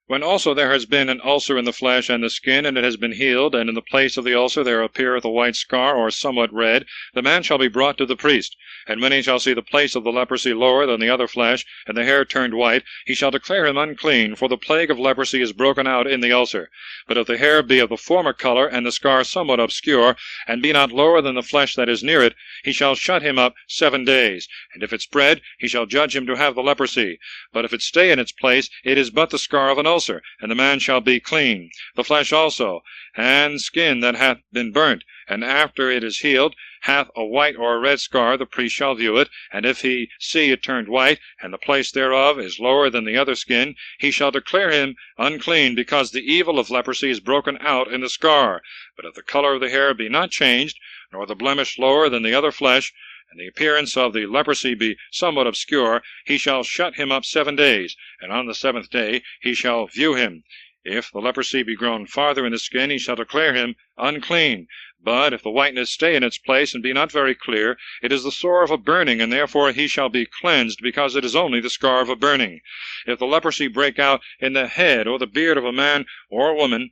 Speaker 1: When also there has been an ulcer in the flesh and the skin, and it has been healed, and in the place of the ulcer there appeareth a white scar, or somewhat red, the man shall be brought to the priest. And when he shall see the place of the leprosy lower than the other flesh, and the hair turned white, he shall declare him unclean, for the plague of leprosy is broken out in the ulcer. But if the hair be of the former color, and the scar somewhat obscure, and be not lower than the flesh that is near it, he shall shut him up 7 days. And if it spread, he shall judge him to have the leprosy. But if it stay in its place, it is but the scar of an ulcer, and the man shall be clean. The flesh also, and skin that hath been burnt, and after it is healed, hath a white or a red scar, the priest shall view it, and if he see it turned white, and the place thereof is lower than the other skin, he shall declare him unclean, because the evil of leprosy is broken out in the scar. But if the color of the hair be not changed, nor the blemish lower than the other flesh, and the appearance of the leprosy be somewhat obscure, he shall shut him up 7 days, and on the 7th day he shall view him. If the leprosy be grown farther in the skin, he shall declare him unclean. But if the whiteness stay in its place, and be not very clear, it is the sore of a burning, and therefore he shall be cleansed, because it is only the scar of a burning. If the leprosy break out in the head or the beard of a man or a woman,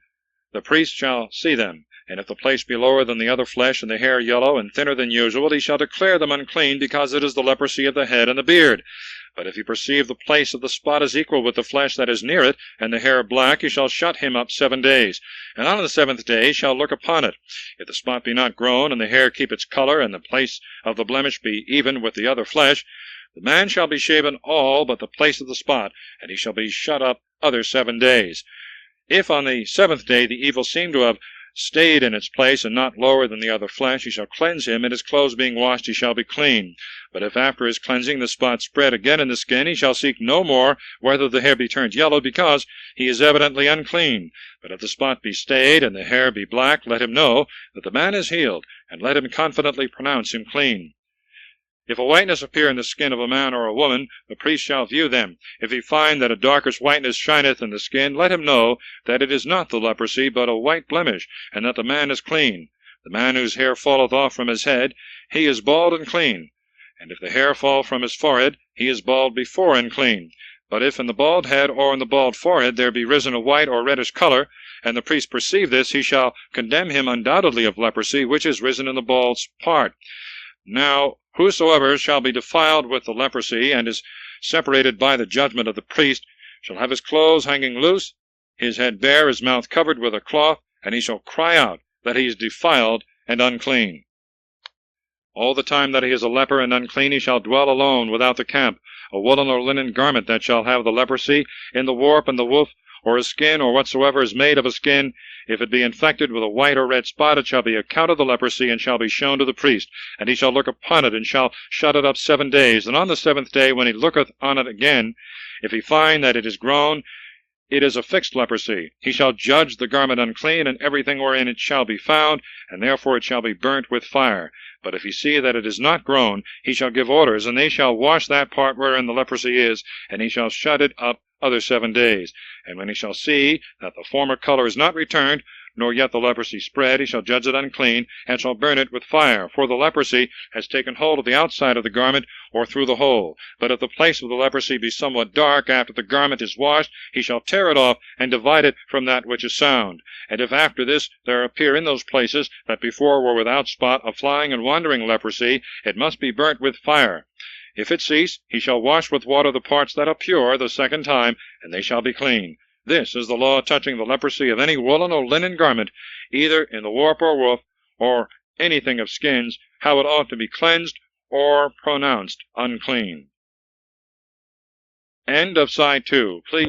Speaker 1: the priest shall see them. And if the place be lower than the other flesh, and the hair yellow and thinner than usual, he shall declare them unclean, because it is the leprosy of the head and the beard. But if he perceive the place of the spot is equal with the flesh that is near it, and the hair black, he shall shut him up 7 days. And on the 7th day he shall look upon it. If the spot be not grown, and the hair keep its color, and the place of the blemish be even with the other flesh, the man shall be shaven all but the place of the spot, and he shall be shut up other 7 days. If on the 7th day the evil seem to have stayed in its place, and not lower than the other flesh, he shall cleanse him, and his clothes being washed he shall be clean. But if after his cleansing the spot spread again in the skin, he shall seek no more whether the hair be turned yellow, because he is evidently unclean. But if the spot be stayed, and the hair be black, let him know that the man is healed, and let him confidently pronounce him clean. If a whiteness appear in the skin of a man or a woman, the priest shall view them. If he find that a darkish whiteness shineth in the skin, let him know that it is not the leprosy, but a white blemish, and that the man is clean. The man whose hair falleth off from his head, he is bald and clean. And if the hair fall from his forehead, he is bald before and clean. But if in the bald head or in the bald forehead there be risen a white or reddish color, and the priest perceive this, he shall condemn him undoubtedly of leprosy, which is risen in the bald part. Now whosoever shall be defiled with the leprosy, and is separated by the judgment of the priest, shall have his clothes hanging loose, his head bare, his mouth covered with a cloth, and he shall cry out that he is defiled and unclean. All the time that he is a leper and unclean, he shall dwell alone without the camp. A woolen or linen garment that shall have the leprosy, in the warp and the woof, or a skin, or whatsoever is made of a skin, if it be infected with a white or red spot, it shall be accounted the leprosy, and shall be shown to the priest. And he shall look upon it, and shall shut it up 7 days. And on the 7th day, when he looketh on it again, if he find that it is grown, it is a fixed leprosy. He shall judge the garment unclean, and everything wherein it shall be found, and therefore it shall be burnt with fire. But if he see that it is not grown, he shall give orders, and they shall wash that part wherein the leprosy is, and he shall shut it up other 7 days. And when he shall see that the former color is not returned, nor yet the leprosy spread, he shall judge it unclean, and shall burn it with fire. For the leprosy has taken hold of the outside of the garment, or through the hole. But if the place of the leprosy be somewhat dark, after the garment is washed, he shall tear it off, and divide it from that which is sound. And if after this there appear in those places that before were without spot a flying and wandering leprosy, it must be burnt with fire. If it cease, he shall wash with water the parts that are pure the 2nd time, and they shall be clean. This is the law touching the leprosy of any woolen or linen garment, either in the warp or woof, or anything of skins, how it ought to be cleansed or pronounced unclean. End of Side 2, please.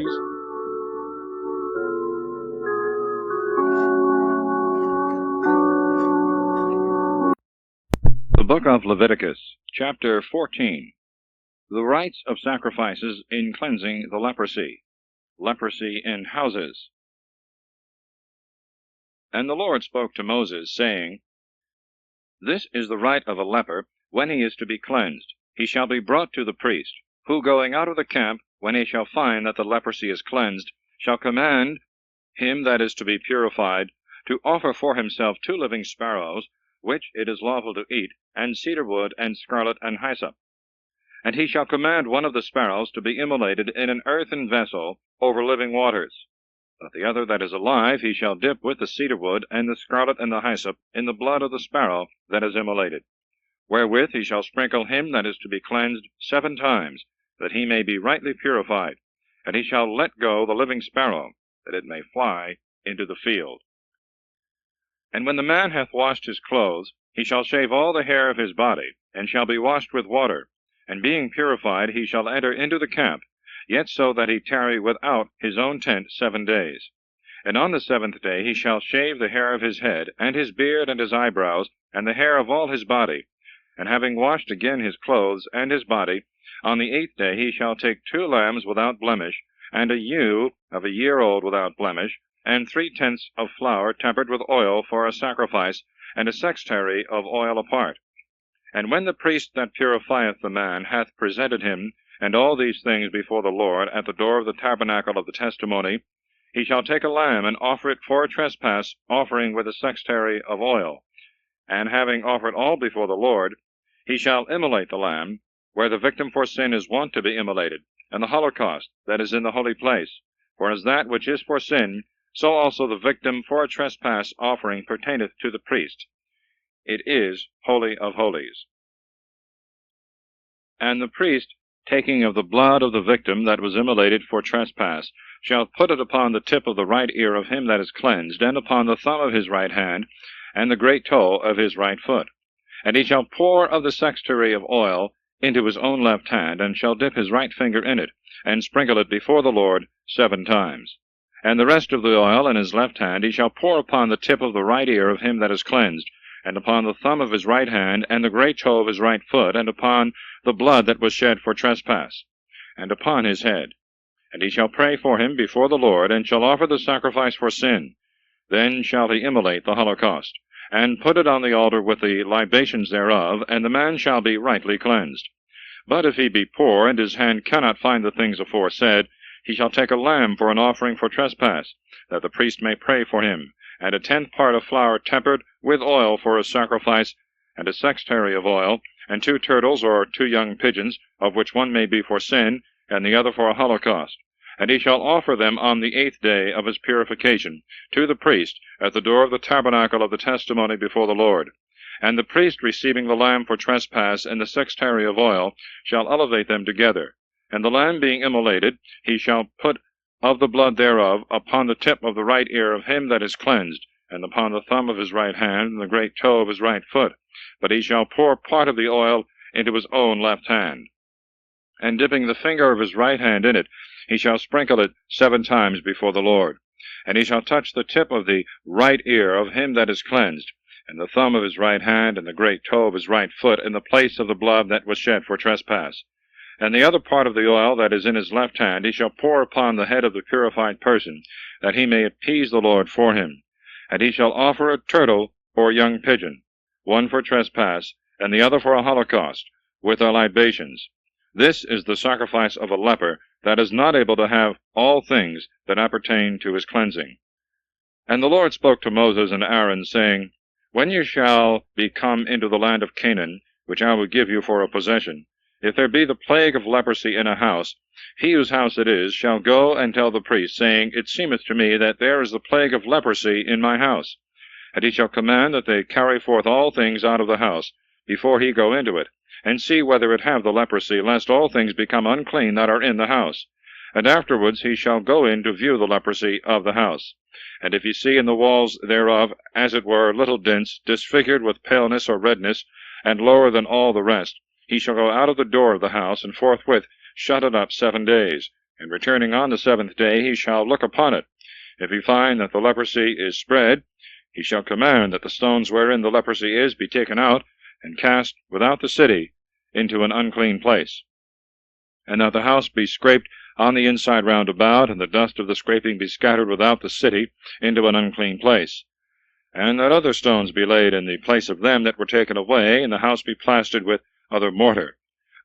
Speaker 1: The Book of Leviticus, Chapter 14. The Rites of Sacrifices in Cleansing the Leprosy. Leprosy in Houses. And the Lord spoke to Moses, saying, This is the rite of a leper when he is to be cleansed. He shall be brought to the priest, who, going out of the camp, when he shall find that the leprosy is cleansed, shall command him that is to be purified to offer for himself 2 living sparrows, which it is lawful to eat, and cedar wood, and scarlet, and hyssop. And he shall command one of the sparrows to be immolated in an earthen vessel over living waters. But the other that is alive he shall dip with the cedar wood, and the scarlet, and the hyssop, in the blood of the sparrow that is immolated. Wherewith he shall sprinkle him that is to be cleansed 7 times, that he may be rightly purified. And he shall let go the living sparrow, that it may fly into the field. And when the man hath washed his clothes, he shall shave all the hair of his body, and shall be washed with water. And being purified, he shall enter into the camp, yet so that he tarry without his own tent 7 days. And on the 7th day he shall shave the hair of his head, and his beard, and his eyebrows, and the hair of all his body. And having washed again his clothes and his body, on the 8th day he shall take 2 lambs without blemish, and a ewe of a year old without blemish, and 3/10 of flour tempered with oil for a sacrifice, and a sextary of oil apart. And when the priest that purifieth the man hath presented him, and all these things before the Lord, at the door of the tabernacle of the testimony, he shall take a lamb, and offer it for a trespass offering with a sextary of oil. And having offered all before the Lord, he shall immolate the lamb, where the victim for sin is wont to be immolated, and the holocaust that is in the holy place. For as that which is for sin, so also the victim for a trespass offering pertaineth to the priest. It is holy of holies. And the priest, taking of the blood of the victim that was immolated for trespass, shall put it upon the tip of the right ear of him that is cleansed, and upon the thumb of his right hand, and the great toe of his right foot. And he shall pour of the sextary of oil into his own left hand, and shall dip his right finger in it, and sprinkle it before the Lord 7 times. And the rest of the oil in his left hand he shall pour upon the tip of the right ear of him that is cleansed, and upon the thumb of his right hand, and the great toe of his right foot, and upon the blood that was shed for trespass, and upon his head. And he shall pray for him before the Lord, and shall offer the sacrifice for sin. Then shall he immolate the holocaust, and put it on the altar with the libations thereof, and the man shall be rightly cleansed. But if he be poor, and his hand cannot find the things aforesaid, he shall take a lamb for an offering for trespass, that the priest may pray for him, and a 10th part of flour tempered with oil for a sacrifice, and a sextary of oil, and 2 turtles or 2 young pigeons, of which one may be for sin, and the other for a holocaust. And he shall offer them on the 8th day of his purification to the priest at the door of the tabernacle of the testimony before the Lord. And the priest, receiving the lamb for trespass and the sextary of oil, shall elevate them together. And the lamb being immolated, he shall put of the blood thereof upon the tip of the right ear of him that is cleansed, and upon the thumb of his right hand, and the great toe of his right foot. But he shall pour part of the oil into his own left hand. And dipping the finger of his right hand in it, he shall sprinkle it 7 times before the Lord. And he shall touch the tip of the right ear of him that is cleansed, and the thumb of his right hand, and the great toe of his right foot, in the place of the blood that was shed for trespass. And the other part of the oil that is in his left hand he shall pour upon the head of the purified person, that he may appease the Lord for him. And he shall offer a turtle or young pigeon, one for trespass, and the other for a holocaust, with their libations. This is the sacrifice of a leper that is not able to have all things that appertain to his cleansing. And the Lord spoke to Moses and Aaron, saying, When you shall be come into the land of Canaan, which I will give you for a possession, if there be the plague of leprosy in a house, he whose house it is shall go and tell the priest, saying, It seemeth to me that there is the plague of leprosy in my house. And he shall command that they carry forth all things out of the house, before he go into it, and see whether it have the leprosy, lest all things become unclean that are in the house. and afterwards he shall go in to view the leprosy of the house. And if he see in the walls thereof, as it were, little dints, disfigured with paleness or redness, and lower than all the rest, he shall go out of the door of the house, and forthwith shut it up 7 days. And returning on the 7th day, he shall look upon it. If he find that the leprosy is spread, he shall command that the stones wherein the leprosy is be taken out, and cast without the city into an unclean place, and that the house be scraped on the inside round about, and the dust of the scraping be scattered without the city into an unclean place, and that other stones be laid in the place of them that were taken away, and the house be plastered with other mortar.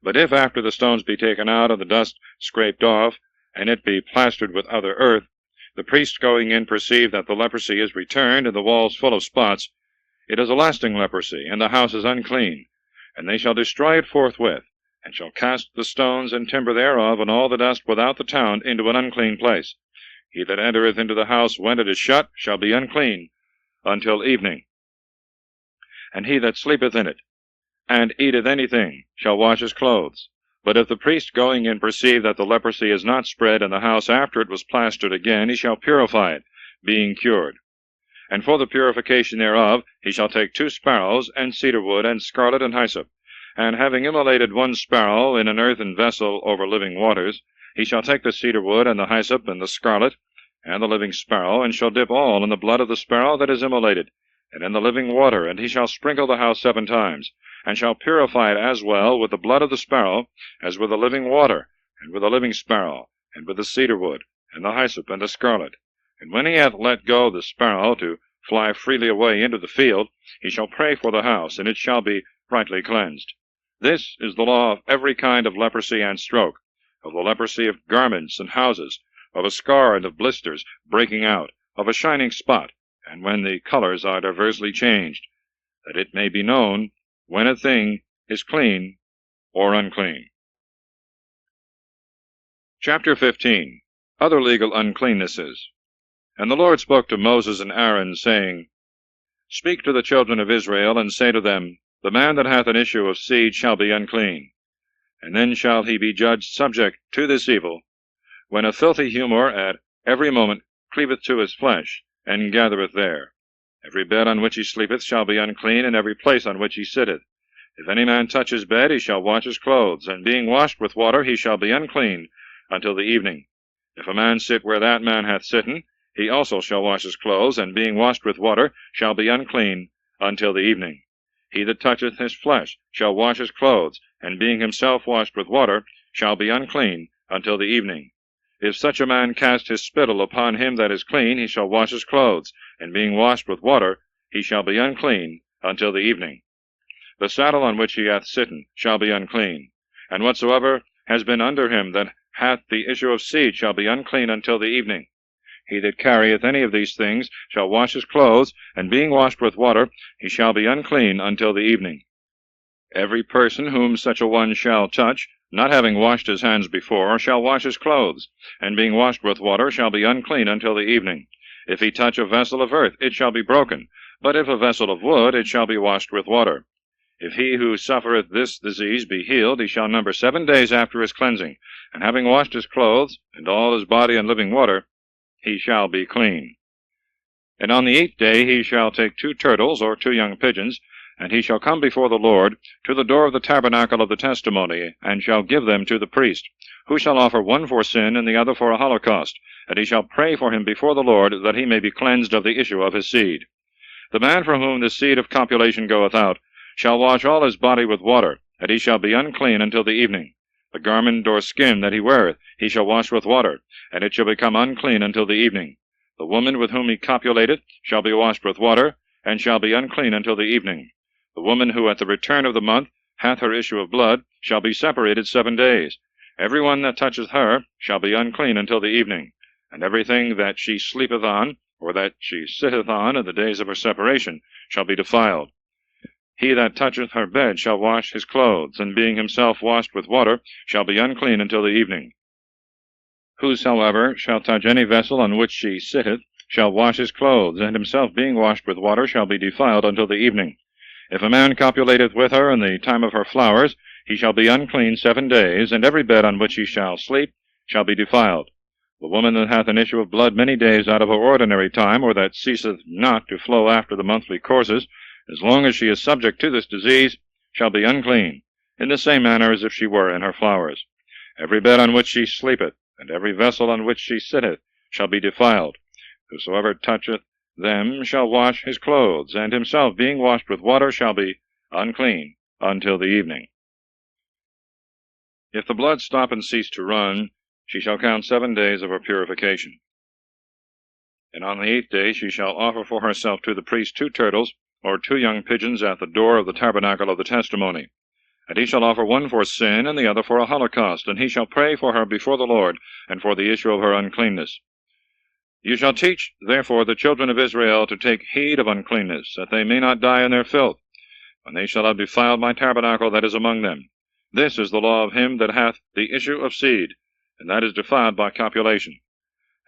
Speaker 1: But if after the stones be taken out, and the dust scraped off, and it be plastered with other earth, the priest going in perceive that the leprosy is returned, and the walls full of spots, it is a lasting leprosy, and the house is unclean, and they shall destroy it forthwith, and shall cast the stones and timber thereof, and all the dust without the town, into an unclean place. He that entereth into the house when it is shut shall be unclean until evening. And he that sleepeth in it, and eateth anything, shall wash his clothes. But if the priest going in perceive that the leprosy is not spread in the house after it was plastered again, he shall purify it, being cured. And for the purification thereof he shall take 2 sparrows, and cedar wood, and scarlet, and hyssop, and having immolated 1 sparrow in an earthen vessel over living waters, he shall take the cedar wood, and the hyssop, and the scarlet, and the living sparrow, and shall dip all in the blood of the sparrow that is immolated, and in the living water, and he shall sprinkle the house 7 times, and shall purify it as well with the blood of the sparrow as with the living water, and with the living sparrow, and with the cedar wood, and the hyssop, and the scarlet. And when he hath let go the sparrow to fly freely away into the field, he shall pray for the house, and it shall be rightly cleansed. This is the law of every kind of leprosy and stroke, of the leprosy of garments and houses, of a scar and of blisters breaking out, of a shining spot, and when the colors are diversely changed, that it may be known when a thing is clean or unclean. Chapter 15. Other legal uncleannesses. And the Lord spoke to Moses and Aaron, saying, Speak to the children of Israel, and say to them, The man that hath an issue of seed shall be unclean, and then shall he be judged subject to this evil, when a filthy humour at every moment cleaveth to his flesh, and gathereth there. Every bed on which he sleepeth shall be unclean, and every place on which he sitteth. If any man touch his bed, he shall wash his clothes, and being washed with water, he shall be unclean until the evening. If a man sit where that man hath sitten, he also shall wash his clothes, and being washed with water, shall be unclean until the evening. He that toucheth his flesh shall wash his clothes, and being himself washed with water, shall be unclean until the evening. If such a man cast his spittle upon him that is clean, he shall wash his clothes, and being washed with water, he shall be unclean until the evening. The saddle on which he hath sitten shall be unclean, and whatsoever has been under him that hath the issue of seed shall be unclean until the evening. He that carrieth any of these things shall wash his clothes, and being washed with water, he shall be unclean until the evening. Every person whom such a one shall touch, not having washed his hands before, shall wash his clothes, and being washed with water, shall be unclean until the evening. If he touch a vessel of earth, it shall be broken, but if a vessel of wood, it shall be washed with water. If he who suffereth this disease be healed, he shall number 7 days after his cleansing, and having washed his clothes, and all his body in living water, he shall be clean. And on the 8th day he shall take 2 turtles, or 2 young pigeons, and he shall come before the Lord to the door of the tabernacle of the testimony, and shall give them to the priest, who shall offer one for sin, and the other for a holocaust, and he shall pray for him before the Lord, that he may be cleansed of the issue of his seed. The man from whom the seed of copulation goeth out shall wash all his body with water, and he shall be unclean until the evening. The garment or skin that he weareth he shall wash with water, and it shall become unclean until the evening. The woman with whom he copulateth shall be washed with water, and shall be unclean until the evening. The woman who at the return of the month hath her issue of blood shall be separated 7 days. Every one that toucheth her shall be unclean until the evening, and everything that she sleepeth on, or that she sitteth on in the days of her separation, shall be defiled. He that toucheth her bed shall wash his clothes, and being himself washed with water, shall be unclean until the evening. Whosoever shall touch any vessel on which she sitteth shall wash his clothes, and himself being washed with water shall be defiled until the evening. If a man copulateth with her in the time of her flowers, he shall be unclean 7 days, and every bed on which he shall sleep shall be defiled. The woman that hath an issue of blood many days out of her ordinary time, or that ceaseth not to flow after the monthly courses, as long as she is subject to this disease, shall be unclean, in the same manner as if she were in her flowers. Every bed on which she sleepeth, and every vessel on which she sitteth, shall be defiled. Whosoever toucheth them shall wash his clothes, and himself being washed with water shall be unclean until the evening. If the blood stop and cease to run, she shall count 7 days of her purification. And on the 8th day she shall offer for herself to the priest 2 turtles, or 2 young pigeons at the door of the tabernacle of the testimony. And he shall offer one for sin, and the other for a holocaust, and he shall pray for her before the Lord, and for the issue of her uncleanness. You shall teach, therefore, the children of Israel to take heed of uncleanness, that they may not die in their filth, when they shall have defiled my tabernacle that is among them. This is the law of him that hath the issue of seed, and that is defiled by copulation,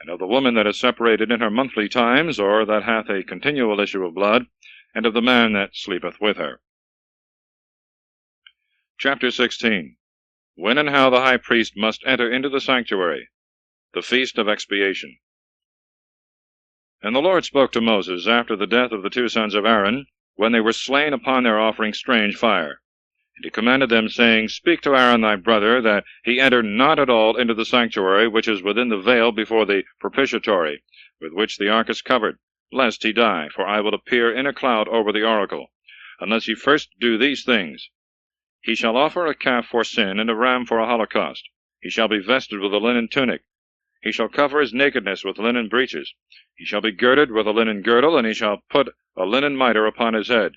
Speaker 1: and of the woman that is separated in her monthly times, or that hath a continual issue of blood, and of the man that sleepeth with her. Chapter 16. When and how the high priest must enter into the sanctuary. The Feast of Expiation. And the Lord spoke to Moses after the death of the 2 sons of Aaron, when they were slain upon their offering strange fire. And he commanded them, saying, Speak to Aaron thy brother, that he enter not at all into the sanctuary, which is within the veil before the propitiatory, with which the ark is covered, lest he die, for I will appear in a cloud over the oracle, unless he first do these things. He shall offer a calf for sin, and a ram for a holocaust. He shall be vested with a linen tunic. He shall cover his nakedness with linen breeches. He shall be girded with a linen girdle, and he shall put a linen mitre upon his head.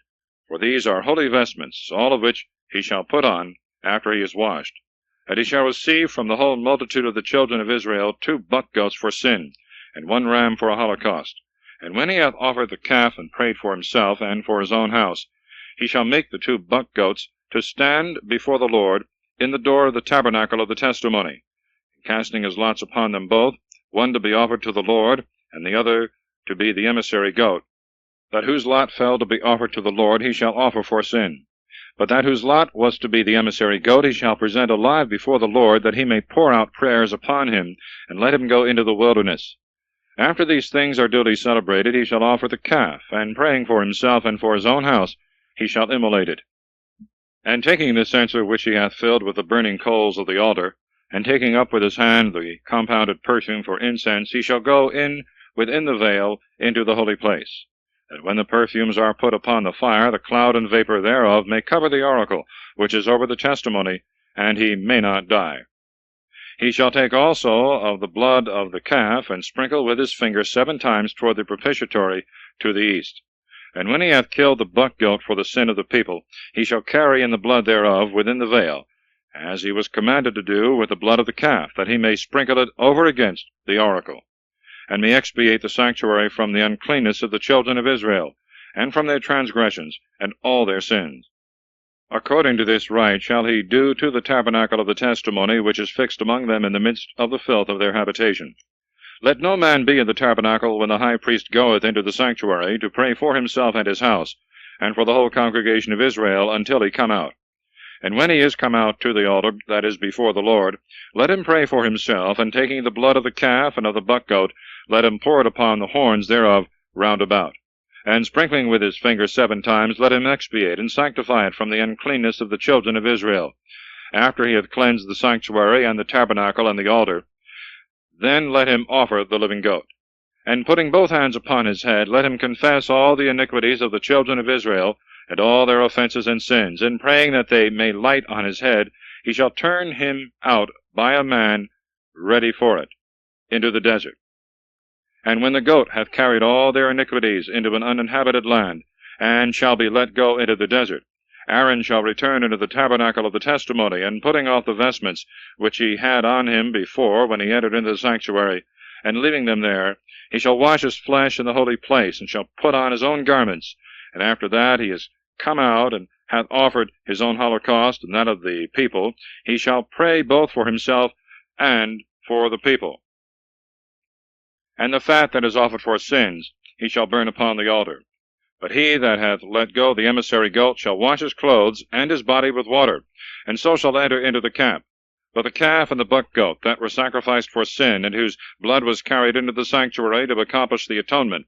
Speaker 1: For these are holy vestments, all of which he shall put on after he is washed. And he shall receive from the whole multitude of the children of Israel 2 buck goats for sin, and 1 ram for a holocaust. And when he hath offered the calf and prayed for himself and for his own house, he shall make the 2 buck goats to stand before the Lord in the door of the tabernacle of the testimony, casting his lots upon them both, one to be offered to the Lord, and the other to be the emissary goat. That whose lot fell to be offered to the Lord he shall offer for sin. But that whose lot was to be the emissary goat he shall present alive before the Lord, that he may pour out prayers upon him, and let him go into the wilderness. After these things are duly celebrated, he shall offer the calf, and praying for himself and for his own house, he shall immolate it. And taking the censer which he hath filled with the burning coals of the altar, and taking up with his hand the compounded perfume for incense, he shall go in within the veil into the holy place. And when the perfumes are put upon the fire, the cloud and vapor thereof may cover the oracle, which is over the testimony, and he may not die. He shall take also of the blood of the calf, and sprinkle with his finger 7 times toward the propitiatory to the east. And when he hath killed the buck goat for the sin of the people, he shall carry in the blood thereof within the veil, as he was commanded to do with the blood of the calf, that he may sprinkle it over against the oracle, and may expiate the sanctuary from the uncleanness of the children of Israel, and from their transgressions, and all their sins. According to this rite shall he do to the tabernacle of the testimony, which is fixed among them in the midst of the filth of their habitation. Let no man be in the tabernacle when the high priest goeth into the sanctuary, to pray for himself and his house, and for the whole congregation of Israel, until he come out. And when he is come out to the altar that is before the Lord, let him pray for himself, and taking the blood of the calf and of the buck goat, let him pour it upon the horns thereof round about. And sprinkling with his finger 7 times, let him expiate and sanctify it from the uncleanness of the children of Israel, after he hath cleansed the sanctuary and the tabernacle and the altar. Then let him offer the living goat. And putting both hands upon his head, let him confess all the iniquities of the children of Israel, and all their offenses and sins, and praying that they may light on his head, he shall turn him out by a man ready for it into the desert. And when the goat hath carried all their iniquities into an uninhabited land, and shall be let go into the desert, Aaron shall return into the tabernacle of the testimony, and putting off the vestments which he had on him before when he entered into the sanctuary, and leaving them there, he shall wash his flesh in the holy place, and shall put on his own garments. And after that he is come out, and hath offered his own holocaust, and that of the people, he shall pray both for himself and for the people. And the fat that is offered for sins he shall burn upon the altar. But he that hath let go the emissary goat shall wash his clothes and his body with water, and so shall enter into the camp. But the calf and the buck goat that were sacrificed for sin, and whose blood was carried into the sanctuary to accomplish the atonement,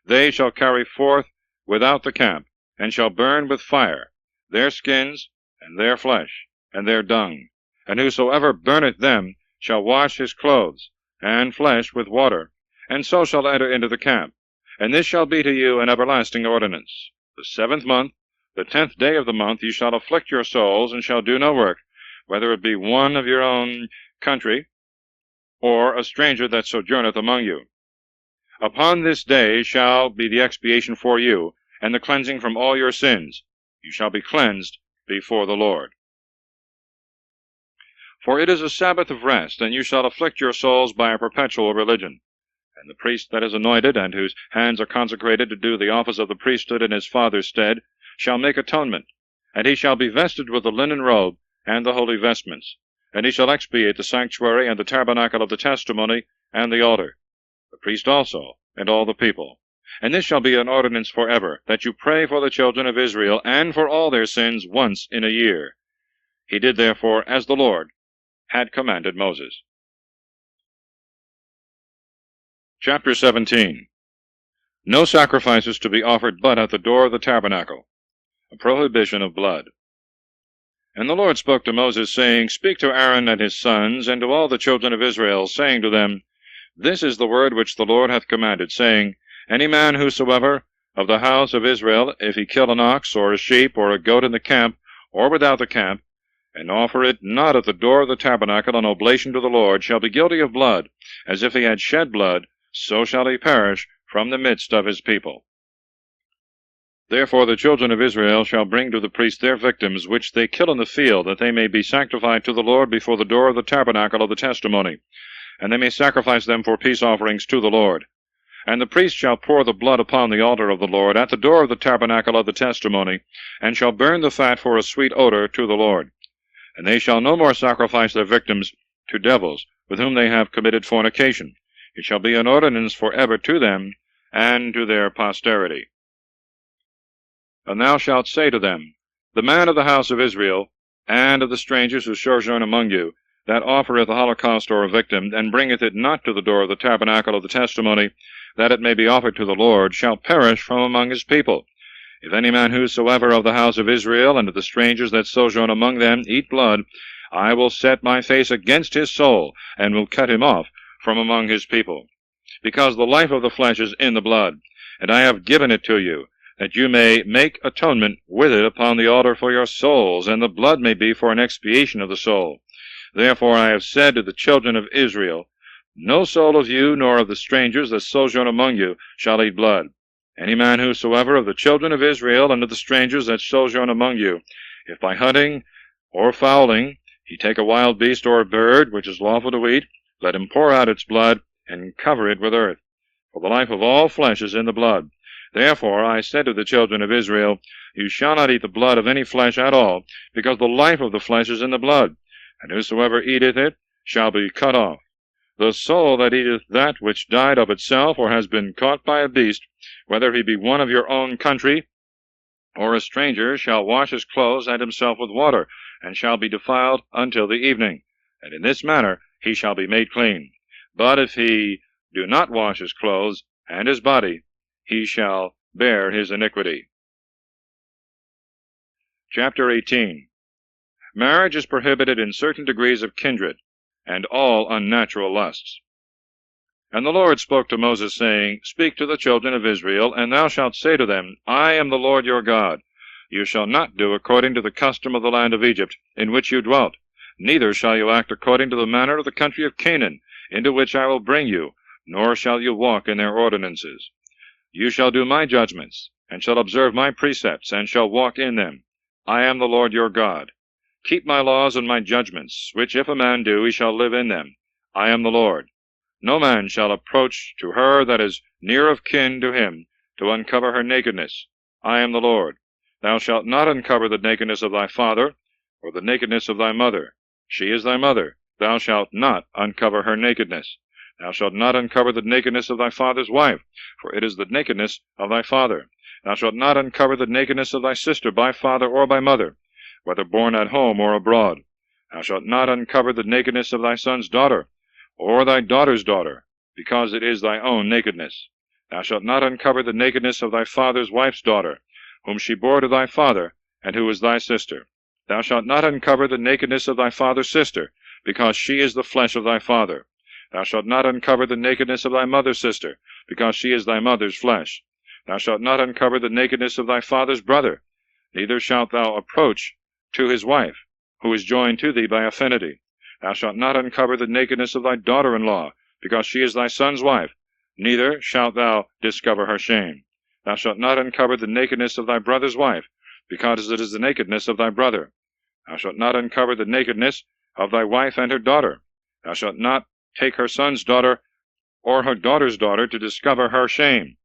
Speaker 1: they shall carry forth without the camp, and shall burn with fire, their skins, and their flesh, and their dung. And whosoever burneth them shall wash his clothes and flesh with water, and so shall enter into the camp. And this shall be to you an everlasting ordinance. The 7th month, the 10th day of the month, ye shall afflict your souls, and shall do no work, whether it be one of your own country, or a stranger that sojourneth among you. Upon this day shall be the expiation for you, and the cleansing from all your sins. You shall be cleansed before the Lord. For it is a Sabbath of rest, and you shall afflict your souls by a perpetual religion. And the priest that is anointed, and whose hands are consecrated to do the office of the priesthood in his father's stead, shall make atonement, and he shall be vested with the linen robe and the holy vestments, and he shall expiate the sanctuary and the tabernacle of the testimony and the altar, the priest also, and all the people. And this shall be an ordinance forever, that you pray for the children of Israel, and for all their sins once in a year. He did therefore as the Lord had commanded Moses. Chapter 17. No sacrifices to be offered but at the door of the tabernacle. A prohibition of blood. And the Lord spoke to Moses, saying, Speak to Aaron and his sons, and to all the children of Israel, saying to them, This is the word which the Lord hath commanded, saying, Any man whosoever of the house of Israel, if he kill an ox, or a sheep, or a goat in the camp, or without the camp, and offer it not at the door of the tabernacle an oblation to the Lord, shall be guilty of blood, as if he had shed blood, so shall he perish from the midst of his people. Therefore the children of Israel shall bring to the priest their victims, which they kill in the field, that they may be sanctified to the Lord before the door of the tabernacle of the testimony, and they may sacrifice them for peace offerings to the Lord. And the priest shall pour the blood upon the altar of the Lord at the door of the tabernacle of the testimony, and shall burn the fat for a sweet odor to the Lord. And they shall no more sacrifice their victims to devils, with whom they have committed fornication. It shall be an ordinance forever to them and to their posterity. And thou shalt say to them, The man of the house of Israel, and of the strangers who sojourn among you, that offereth a holocaust or a victim, and bringeth it not to the door of the tabernacle of the testimony, that it may be offered to the Lord, shall perish from among his people. If any man whosoever of the house of Israel, and of the strangers that sojourn among them, eat blood, I will set my face against his soul, and will cut him off from among his people. Because the life of the flesh is in the blood, and I have given it to you, that you may make atonement with it upon the altar for your souls, and the blood may be for an expiation of the soul. Therefore I have said to the children of Israel, No soul of you, nor of the strangers that sojourn among you, shall eat blood. Any man whosoever of the children of Israel, and of the strangers that sojourn among you, if by hunting or fowling he take a wild beast or a bird, which is lawful to eat, let him pour out its blood, and cover it with earth. For the life of all flesh is in the blood. Therefore I said to the children of Israel, You shall not eat the blood of any flesh at all, because the life of the flesh is in the blood, and whosoever eateth it shall be cut off. The soul that eateth that which died of itself, or has been caught by a beast, whether he be one of your own country, or a stranger, shall wash his clothes and himself with water, and shall be defiled until the evening. And in this manner he shall be made clean. But if he do not wash his clothes and his body, he shall bear his iniquity. Chapter 18. Marriage is prohibited in certain degrees of kindred, and all unnatural lusts. And the Lord spoke to Moses, saying, Speak to the children of Israel, and thou shalt say to them, I am the Lord your God. You shall not do according to the custom of the land of Egypt, in which you dwelt, neither shall you act according to the manner of the country of Canaan, into which I will bring you, nor shall you walk in their ordinances. You shall do my judgments, and shall observe my precepts, and shall walk in them. I am the Lord your God. Keep my laws and my judgments, which if a man do, he shall live in them. I am the Lord. No man shall approach to her that is near of kin to him, to uncover her nakedness. I am the Lord. Thou shalt not uncover the nakedness of thy father, or the nakedness of thy mother. She is thy mother. Thou shalt not uncover her nakedness. Thou shalt not uncover the nakedness of thy father's wife, for it is the nakedness of thy father. Thou shalt not uncover the nakedness of thy sister by father or by mother, whether born at home or abroad. Thou shalt not uncover the nakedness of thy son's daughter, or thy daughter's daughter, because it is thy own nakedness. Thou shalt not uncover the nakedness of thy father's wife's daughter, whom she bore to thy father, and who is thy sister. Thou shalt not uncover the nakedness of thy father's sister, because she is the flesh of thy father. Thou shalt not uncover the nakedness of thy mother's sister, because she is thy mother's flesh. Thou shalt not uncover the nakedness of thy father's brother, neither shalt thou approach to his wife, who is joined to thee by affinity. Thou shalt not uncover the nakedness of thy daughter-in-law, because she is thy son's wife, neither shalt thou discover her shame. Thou shalt not uncover the nakedness of thy brother's wife, because it is the nakedness of thy brother. Thou shalt not uncover the nakedness of thy wife and her daughter. Thou shalt not take her son's daughter or her daughter's daughter to discover her shame,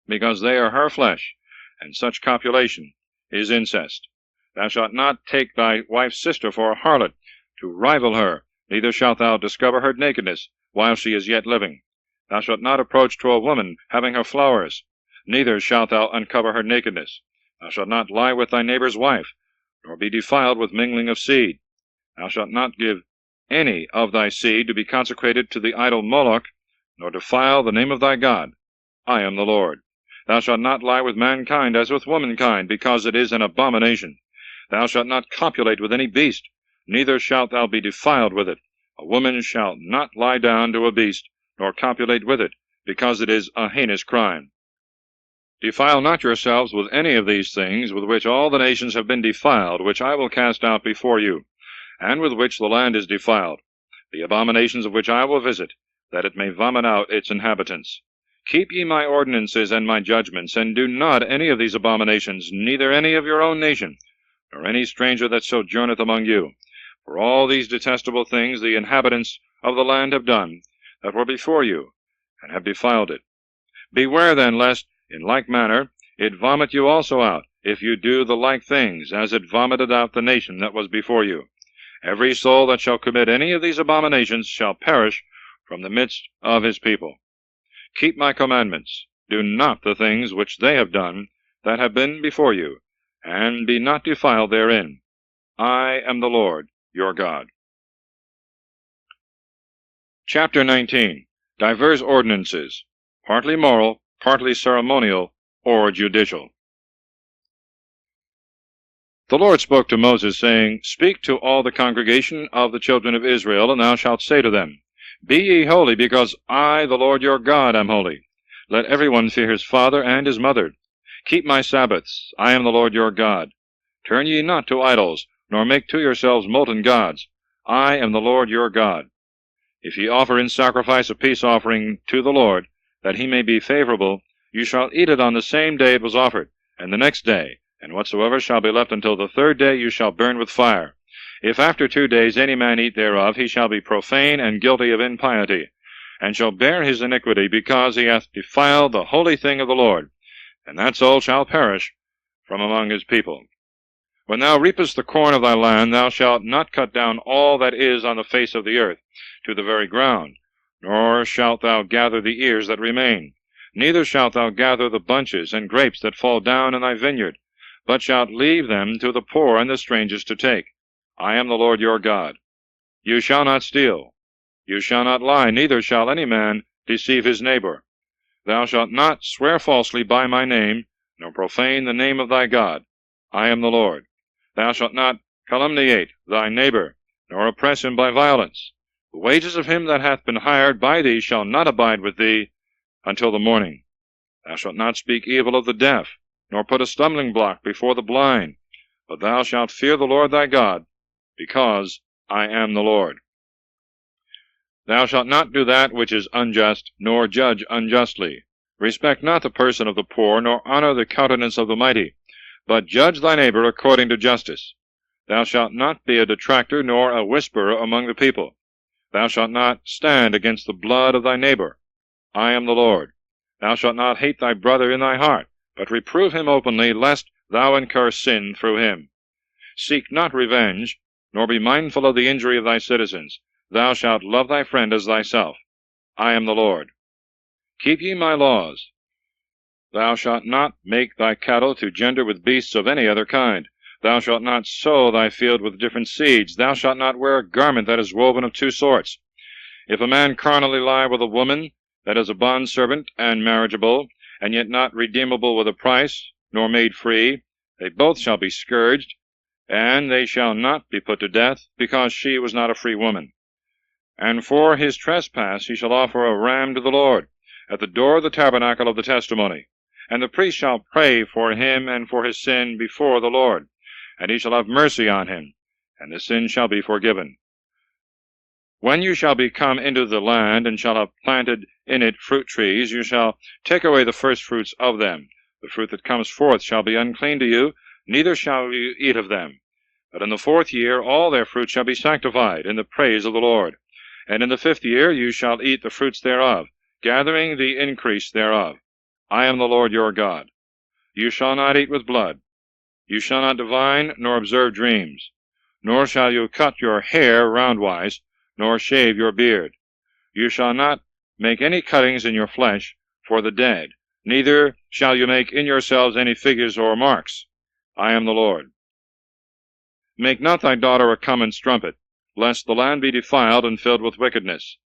Speaker 1: because they are her flesh, and such copulation is incest. Thou shalt not take thy wife's sister for a harlot, to rival her, neither shalt thou discover her nakedness while she is yet living. Thou shalt not approach to a woman having her flowers, neither shalt thou uncover her nakedness. Thou shalt not lie with thy neighbor's wife, nor be defiled with mingling of seed. Thou shalt not give any of thy seed to be consecrated to the idol Moloch, nor defile the name of thy God. I am the Lord. Thou shalt not lie with mankind as with womankind, because it is an abomination. Thou shalt not copulate with any beast, neither shalt thou be defiled with it. A woman shall not lie down to a beast, nor copulate with it, because it is a heinous crime. Defile not yourselves with any of these things with which all the nations have been defiled, which I will cast out before you, and with which the land is defiled, the abominations of which I will visit, that it may vomit out its inhabitants. Keep ye my ordinances and my judgments, and do not any of these abominations, neither any of your own nation, nor any stranger that sojourneth among you. For all these detestable things the inhabitants of the land have done, that were before you, and have defiled it. Beware then, lest, in like manner, it vomit you also out, if you do the like things, as it vomited out the nation that was before you. Every soul that shall commit any of these abominations shall perish from the midst of his people. Keep my commandments. Do not the things which they have done that have been before you, and be not defiled therein. I am the Lord your God. Chapter 19. Divers ordinances, partly moral, partly ceremonial, or judicial. The Lord spoke to Moses, saying, Speak to all the congregation of the children of Israel, and thou shalt say to them, Be ye holy, because I, the Lord your God, am holy. Let every one fear his father and his mother. Keep my Sabbaths. I am the Lord your God. Turn ye not to idols, nor make to yourselves molten gods. I am the Lord your God. If ye offer in sacrifice a peace offering to the Lord, that he may be favorable, you shall eat it on the same day it was offered, and the next day, and whatsoever shall be left until the third day you shall burn with fire. If after 2 days any man eat thereof, he shall be profane and guilty of impiety, and shall bear his iniquity, because he hath defiled the holy thing of the Lord, and that soul shall perish from among his people. When thou reapest the corn of thy land, thou shalt not cut down all that is on the face of the earth to the very ground, nor shalt thou gather the ears that remain, neither shalt thou gather the bunches and grapes that fall down in thy vineyard, but shalt leave them to the poor and the strangers to take. I am the Lord your God. You shall not steal. You shall not lie, neither shall any man deceive his neighbor. Thou shalt not swear falsely by my name, nor profane the name of thy God. I am the Lord. Thou shalt not calumniate thy neighbor, nor oppress him by violence. The wages of him that hath been hired by thee shall not abide with thee until the morning. Thou shalt not speak evil of the deaf, nor put a stumbling block before the blind, but thou shalt fear the Lord thy God, because I am the Lord. Thou shalt not do that which is unjust, nor judge unjustly. Respect not the person of the poor, nor honor the countenance of the mighty, but judge thy neighbor according to justice. Thou shalt not be a detractor, nor a whisperer among the people. Thou shalt not stand against the blood of thy neighbor. I am the Lord. Thou shalt not hate thy brother in thy heart, but reprove him openly, lest thou incur sin through him. Seek not revenge, nor be mindful of the injury of thy citizens. Thou shalt love thy friend as thyself. I am the Lord. Keep ye my laws. Thou shalt not make thy cattle to gender with beasts of any other kind. Thou shalt not sow thy field with different seeds. Thou shalt not wear a garment that is woven of two sorts. If a man carnally lie with a woman that is a bondservant and marriageable, and yet not redeemable with a price, nor made free, they both shall be scourged, and they shall not be put to death, because she was not a free woman. And for his trespass he shall offer a ram to the Lord, at the door of the tabernacle of the testimony. And the priest shall pray for him and for his sin before the Lord, and he shall have mercy on him, and the sin shall be forgiven. When you shall be come into the land, and shall have planted in it fruit trees, you shall take away the firstfruits of them. The fruit that comes forth shall be unclean to you, neither shall you eat of them. But in the 4th year all their fruit shall be sanctified, in the praise of the Lord. And in the 5th year you shall eat the fruits thereof, gathering the increase thereof. I am the Lord your God. You shall not eat with blood. You shall not divine, nor observe dreams. Nor shall you cut your hair roundwise, nor shave your beard. You shall not make any cuttings in your flesh for the dead, neither shall you make in yourselves any figures or marks. I am the Lord. Make not thy daughter a common strumpet, lest the land be defiled and filled with wickedness.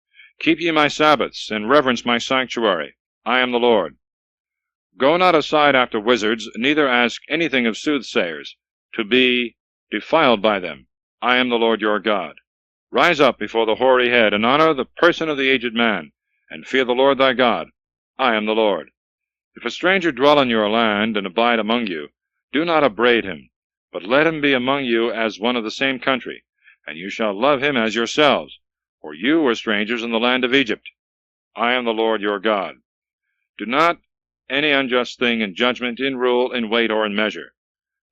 Speaker 1: Keep ye my Sabbaths, and reverence my sanctuary. I am the Lord. Go not aside after wizards, neither ask anything of soothsayers, to be defiled by them. I am the Lord your God. Rise up before the hoary head, and honor the person of the aged man, and fear the Lord thy God. I am the Lord. If a stranger dwell in your land, and abide among you, do not upbraid him, but let him be among you as one of the same country, and you shall love him as yourselves, for you were strangers in the land of Egypt. I am the Lord your God. Do not any unjust thing in judgment, in rule, in weight, or in measure.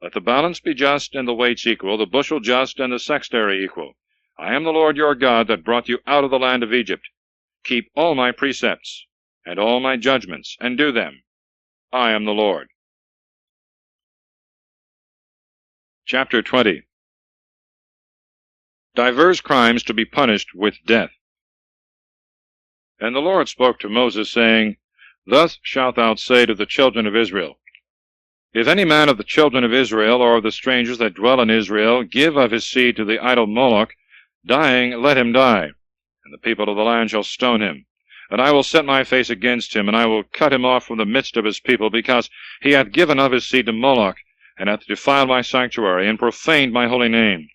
Speaker 1: Let the balance be just, and the weights equal, the bushel just, and the sextary equal. I am the Lord your God that brought you out of the land of Egypt. Keep all my precepts, and all my judgments, and do them. I am the Lord. Chapter 20. Divers crimes to be punished with death. And the Lord spoke to Moses, saying, Thus shalt thou say to the children of Israel, If any man of the children of Israel, or of the strangers that dwell in Israel, give of his seed to the idol Moloch, dying, let him die, and the people of the land shall stone him. And I will set my face against him, and I will cut him off from the midst of his people, because he hath given of his seed to Moloch, and hath defiled my sanctuary, and profaned my holy name.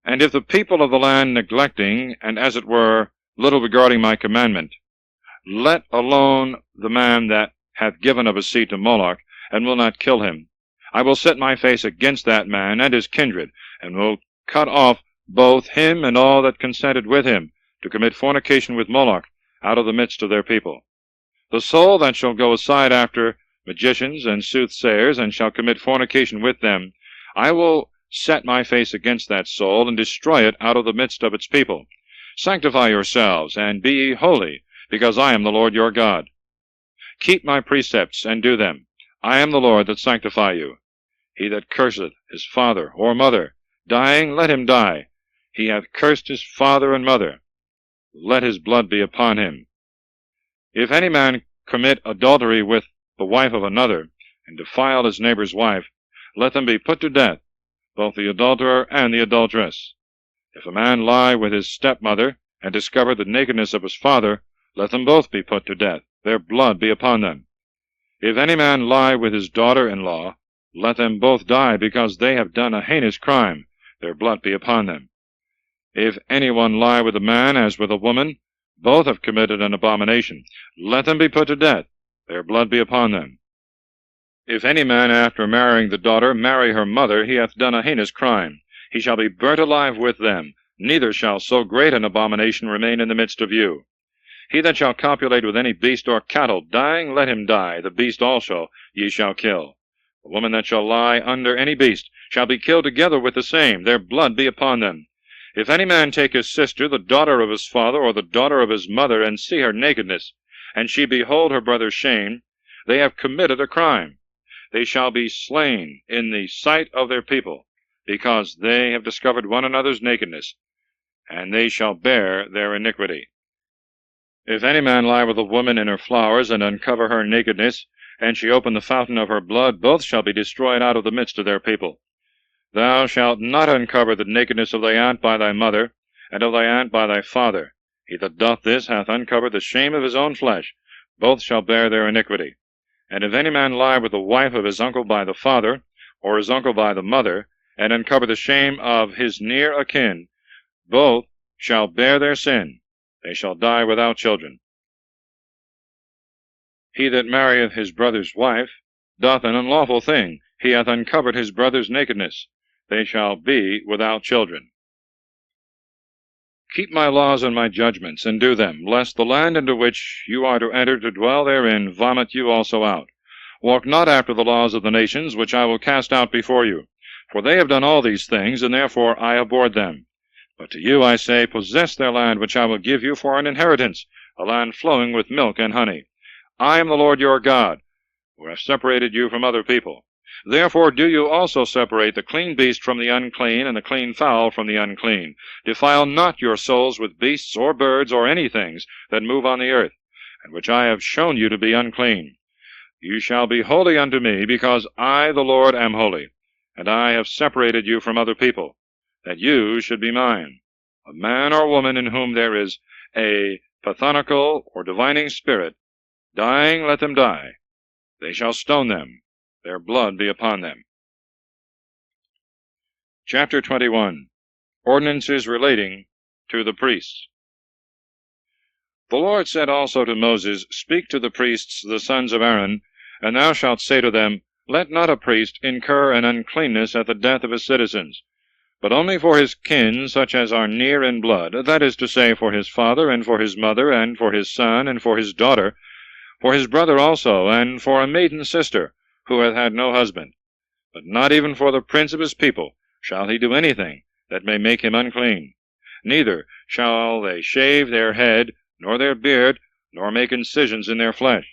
Speaker 1: And if the people of the land neglecting, and as it were, little regarding my commandment, let alone the man that hath given of his seed to Moloch, and will not kill him, I will set my face against that man and his kindred, and will cut off both him and all that consented with him to commit fornication with Moloch out of the midst of their people. The soul that shall go aside after magicians and soothsayers, and shall commit fornication with them, I will set my face against that soul, and destroy it out of the midst of its people. Sanctify yourselves, and be ye holy, because I am the Lord your God. Keep my precepts, and do them. I am the Lord that sanctify you. He that curseth his father or mother, dying, let him die. He hath cursed his father and mother. Let his blood be upon him. If any man commit adultery with the wife of another, and defile his neighbor's wife, let them be put to death, both the adulterer and the adulteress. If a man lie with his stepmother, and discover the nakedness of his father, let them both be put to death, their blood be upon them. If any man lie with his daughter-in-law, let them both die, because they have done a heinous crime, their blood be upon them. If any one lie with a man as with a woman, both have committed an abomination. Let them be put to death, their blood be upon them. If any man after marrying the daughter marry her mother, he hath done a heinous crime. He shall be burnt alive with them, neither shall so great an abomination remain in the midst of you. He that shall copulate with any beast or cattle, dying, let him die, the beast also ye shall kill. The woman that shall lie under any beast shall be killed together with the same, their blood be upon them. If any man take his sister, the daughter of his father, or the daughter of his mother, and see her nakedness, and she behold her brother's shame, they have committed a crime. They shall be slain in the sight of their people, because they have discovered one another's nakedness, and they shall bear their iniquity. If any man lie with a woman in her flowers, and uncover her nakedness, and she open the fountain of her blood, both shall be destroyed out of the midst of their people. Thou shalt not uncover the nakedness of thy aunt by thy mother, and of thy aunt by thy father. He that doth this hath uncovered the shame of his own flesh. Both shall bear their iniquity. And if any man lie with the wife of his uncle by the father, or his uncle by the mother, and uncover the shame of his near akin, both shall bear their sin. They shall die without children. He that marrieth his brother's wife doth an unlawful thing. He hath uncovered his brother's nakedness. They shall be without children. Keep my laws and my judgments, and do them, lest the land into which you are to enter to dwell therein vomit you also out. Walk not after the laws of the nations, which I will cast out before you. For they have done all these things, and therefore I abhorred them. But to you I say, possess their land, which I will give you for an inheritance, a land flowing with milk and honey. I am the Lord your God, who have separated you from other people. Therefore do you also separate the clean beast from the unclean, and the clean fowl from the unclean. Defile not your souls with beasts or birds or any things that move on the earth, and which I have shown you to be unclean. You shall be holy unto me, because I, the Lord, am holy, and I have separated you from other people, that you should be mine. A man or woman in whom there is a pathonical or divining spirit, dying, let them die. They shall stone them. Their blood be upon them. Chapter 21. Ordinances relating to the priests. The Lord said also to Moses, Speak to the priests, the sons of Aaron, and thou shalt say to them, Let not a priest incur an uncleanness at the death of his citizens, but only for his kin, such as are near in blood, that is to say, for his father, and for his mother, and for his son, and for his daughter, for his brother also, and for a maiden sister, who hath had no husband. But not even for the prince of his people shall he do anything that may make him unclean. Neither shall they shave their head, nor their beard, nor make incisions in their flesh.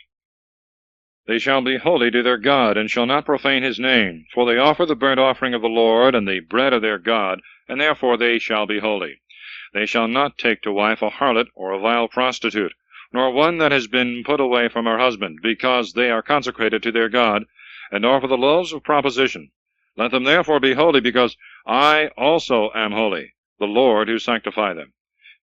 Speaker 1: They shall be holy to their God, and shall not profane his name, for they offer the burnt offering of the Lord, and the bread of their God, and therefore they shall be holy. They shall not take to wife a harlot, or a vile prostitute, nor one that has been put away from her husband, because they are consecrated to their God, and offer the loaves of proposition. Let them therefore be holy, because I also am holy, the Lord who sanctify them.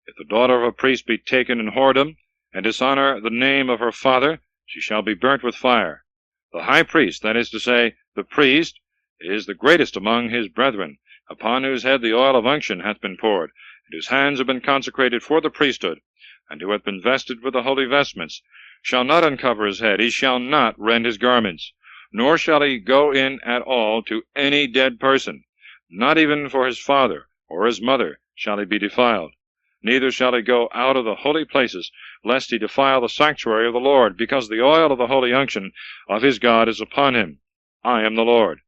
Speaker 1: If the daughter of a priest be taken in whoredom, and dishonor the name of her father, she shall be burnt with fire. The high priest, that is to say, the priest, is the greatest among his brethren, upon whose head the oil of unction hath been poured, and whose hands have been consecrated for the priesthood, and who hath been vested with the holy vestments, shall not uncover his head, he shall not rend his garments, nor shall he go in at all to any dead person, not even for his father or his mother shall he be defiled. Neither shall he go out of the holy places, lest he defile the sanctuary of the Lord, because the oil of the holy unction of his God is upon him. I am the Lord.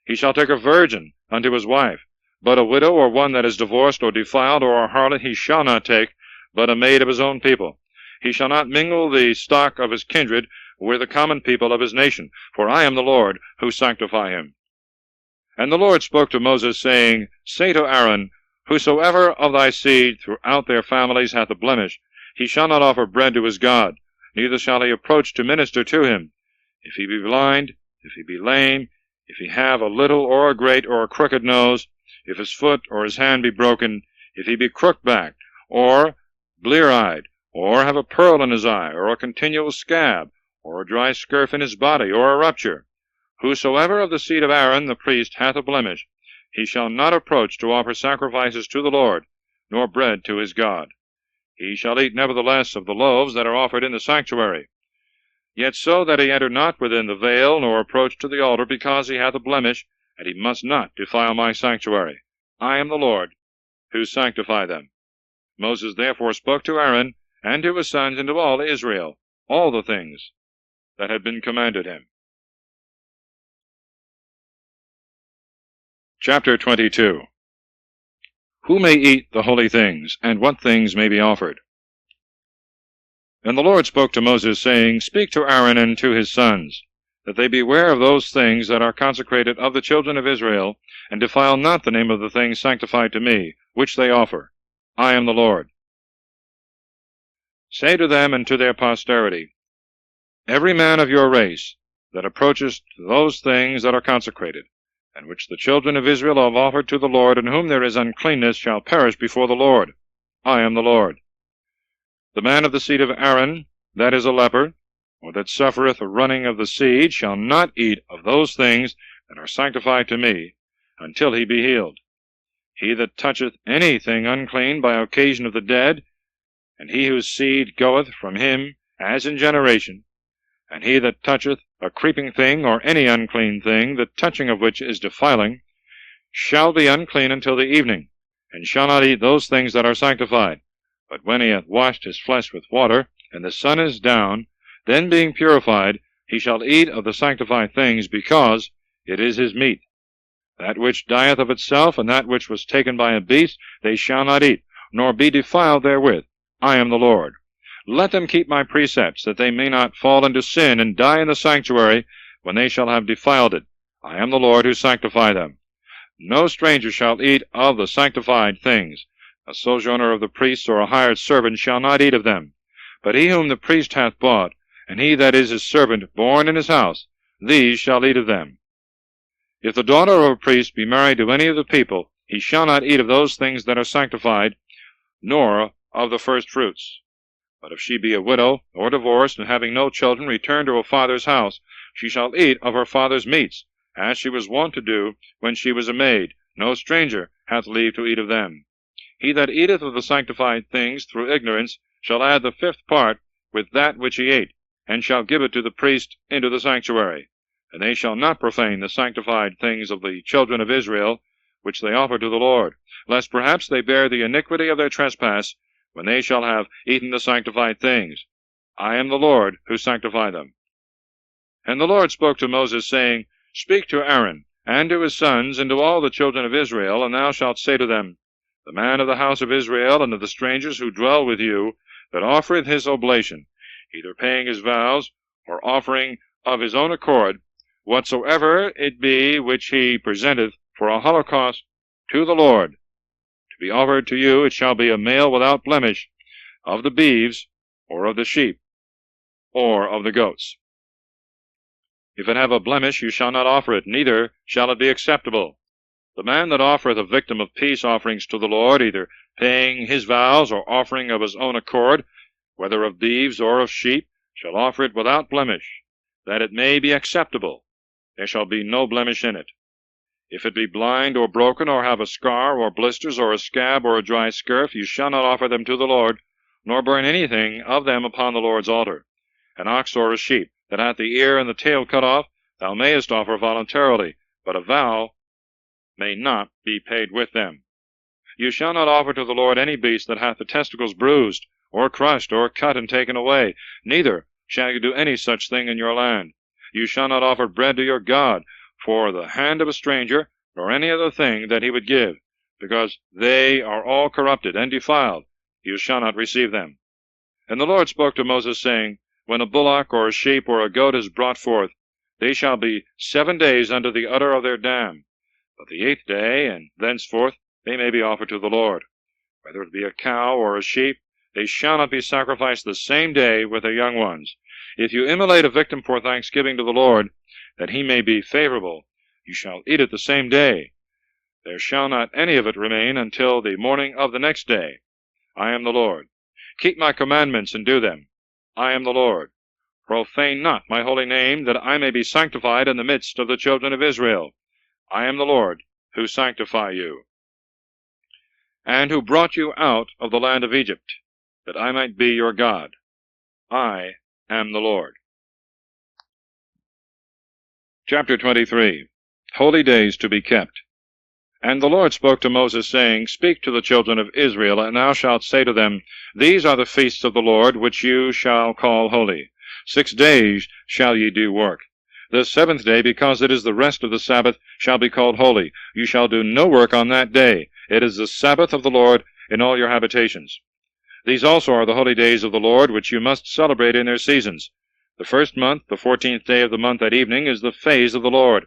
Speaker 1: He shall take a virgin unto his wife, but a widow or one that is divorced or defiled or a harlot he shall not take, but a maid of his own people. He shall not mingle the stock of his kindred with the common people of his nation, for I am the Lord who sanctify him. And the Lord spoke to Moses, saying, Say to Aaron, Whosoever of thy seed throughout their families hath a blemish, he shall not offer bread to his God, neither shall he approach to minister to him. If he be blind, if he be lame, if he have a little or a great or a crooked nose, if his foot or his hand be broken, if he be crook-backed, or blear-eyed, or have a pearl in his eye, or a continual scab, or a dry scurf in his body, or a rupture, whosoever of the seed of Aaron the priest hath a blemish, he shall not approach to offer sacrifices to the Lord, nor bread to his God. He shall eat nevertheless of the loaves that are offered in the sanctuary, yet so that he enter not within the veil, nor approach to the altar, because he hath a blemish, and he must not defile my sanctuary. I am the Lord, who sanctify them. Moses therefore spoke to Aaron, and to his sons, and to all Israel, all the things that had been commanded him. Chapter 22. Who may eat the holy things, and what things may be offered? And the Lord spoke to Moses, saying, Speak to Aaron and to his sons, that they beware of those things that are consecrated of the children of Israel, and defile not the name of the things sanctified to me, which they offer. I am the Lord. Say to them and to their posterity, Every man of your race that approacheth those things that are consecrated, and which the children of Israel have offered to the Lord, in whom there is uncleanness, shall perish before the Lord. I am the Lord. The man of the seed of Aaron, that is a leper, or that suffereth a running of the seed, shall not eat of those things that are sanctified to me, until he be healed. He that toucheth anything unclean by occasion of the dead, and he whose seed goeth from him as in generation, and he that toucheth a creeping thing, or any unclean thing, the touching of which is defiling, shall be unclean until the evening, and shall not eat those things that are sanctified. But when he hath washed his flesh with water, and the sun is down, then being purified, he shall eat of the sanctified things, because it is his meat. That which dieth of itself, and that which was taken by a beast, they shall not eat, nor be defiled therewith. I am the Lord. Let them keep my precepts, that they may not fall into sin, and die in the sanctuary, when they shall have defiled it. I am the Lord who sanctify them. No stranger shall eat of the sanctified things. A sojourner of the priests, or a hired servant, shall not eat of them. But he whom the priest hath bought, and he that is his servant, born in his house, these shall eat of them. If the daughter of a priest be married to any of the people, he shall not eat of those things that are sanctified, nor of the first fruits. But if she be a widow, or divorced, and having no children, return to her father's house, she shall eat of her father's meats, as she was wont to do when she was a maid. No stranger hath leave to eat of them. He that eateth of the sanctified things through ignorance shall add the fifth part with that which he ate, and shall give it to the priest into the sanctuary. And they shall not profane the sanctified things of the children of Israel, which they offer to the Lord, lest perhaps they bear the iniquity of their trespass, when they shall have eaten the sanctified things. I am the Lord who sanctify them. And the Lord spoke to Moses, saying, Speak to Aaron, and to his sons, and to all the children of Israel, and thou shalt say to them, The man of the house of Israel, and of the strangers who dwell with you, that offereth his oblation, either paying his vows, or offering of his own accord, whatsoever it be which he presenteth for a holocaust to the Lord, to be offered to you, it shall be a male without blemish, of the beeves, or of the sheep, or of the goats. If it have a blemish, you shall not offer it, neither shall it be acceptable. The man that offereth a victim of peace offerings to the Lord, either paying his vows, or offering of his own accord, whether of beeves or of sheep, shall offer it without blemish, that it may be acceptable. There shall be no blemish in it. If it be blind or broken, or have a scar, or blisters, or a scab, or a dry scurf, you shall not offer them to the Lord, nor burn anything of them upon the Lord's altar. An ox or a sheep that hath the ear and the tail cut off, thou mayest offer voluntarily, but a vow may not be paid with them. You shall not offer to the Lord any beast that hath the testicles bruised, or crushed, or cut and taken away, neither shall you do any such thing in your land. You shall not offer bread to your God for the hand of a stranger, nor any other thing that he would give, because they are all corrupted and defiled. You shall not receive them. And the Lord spoke to Moses, saying, When a bullock, or a sheep, or a goat is brought forth, they shall be 7 days under the udder of their dam. But the 8th day, and thenceforth, they may be offered to the Lord. Whether it be a cow or a sheep, they shall not be sacrificed the same day with their young ones. If you immolate a victim for thanksgiving to the Lord, that he may be favorable, you shall eat it the same day. There shall not any of it remain until the morning of the next day. I am the Lord. Keep my commandments and do them. I am the Lord. Profane not my holy name, that I may be sanctified in the midst of the children of Israel. I am the Lord who sanctify you, and who brought you out of the land of Egypt, that I might be your God. I am the Lord. Chapter 23. Holy Days to be kept. And the Lord spoke to Moses, saying, Speak to the children of Israel, and thou shalt say to them, These are the feasts of the Lord, which you shall call holy. 6 days shall ye do work. The 7th day, because it is the rest of the Sabbath, shall be called holy. You shall do no work on that day. It is the Sabbath of the Lord in all your habitations. These also are the holy days of the Lord, which you must celebrate in their seasons. The 1st month, the 14th day of the month at evening, is the phase of the Lord.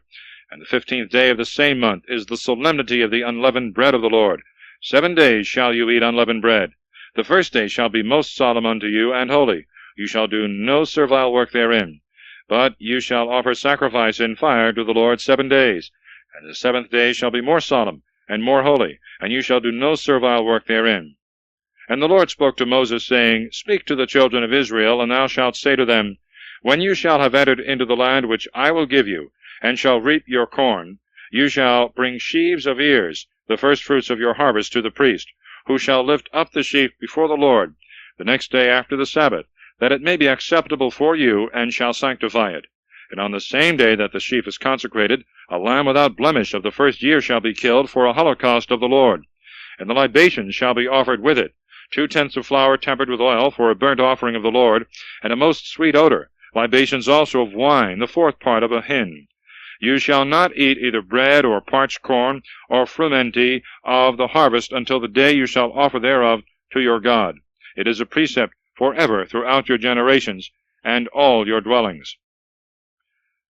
Speaker 1: And the 15th day of the same month is the solemnity of the unleavened bread of the Lord. 7 days shall you eat unleavened bread. The 1st day shall be most solemn unto you, and holy. You shall do no servile work therein. But you shall offer sacrifice in fire to the Lord 7 days. And the 7th day shall be more solemn and more holy, and you shall do no servile work therein. And the Lord spoke to Moses, saying, Speak to the children of Israel, and thou shalt say to them, When you shall have entered into the land which I will give you, and shall reap your corn, you shall bring sheaves of ears, the firstfruits of your harvest, to the priest, who shall lift up the sheaf before the Lord the next day after the Sabbath, that it may be acceptable for you, and shall sanctify it. And on the same day that the sheaf is consecrated, a lamb without blemish of the first year shall be killed for a holocaust of the Lord. And the libations shall be offered with it, 2/10 of flour tempered with oil for a burnt offering of the Lord, and a most sweet odor, libations also of wine, the 4th part of a hin. You shall not eat either bread or parched corn or frumenty of the harvest until the day you shall offer thereof to your God. It is a precept forever throughout your generations and all your dwellings.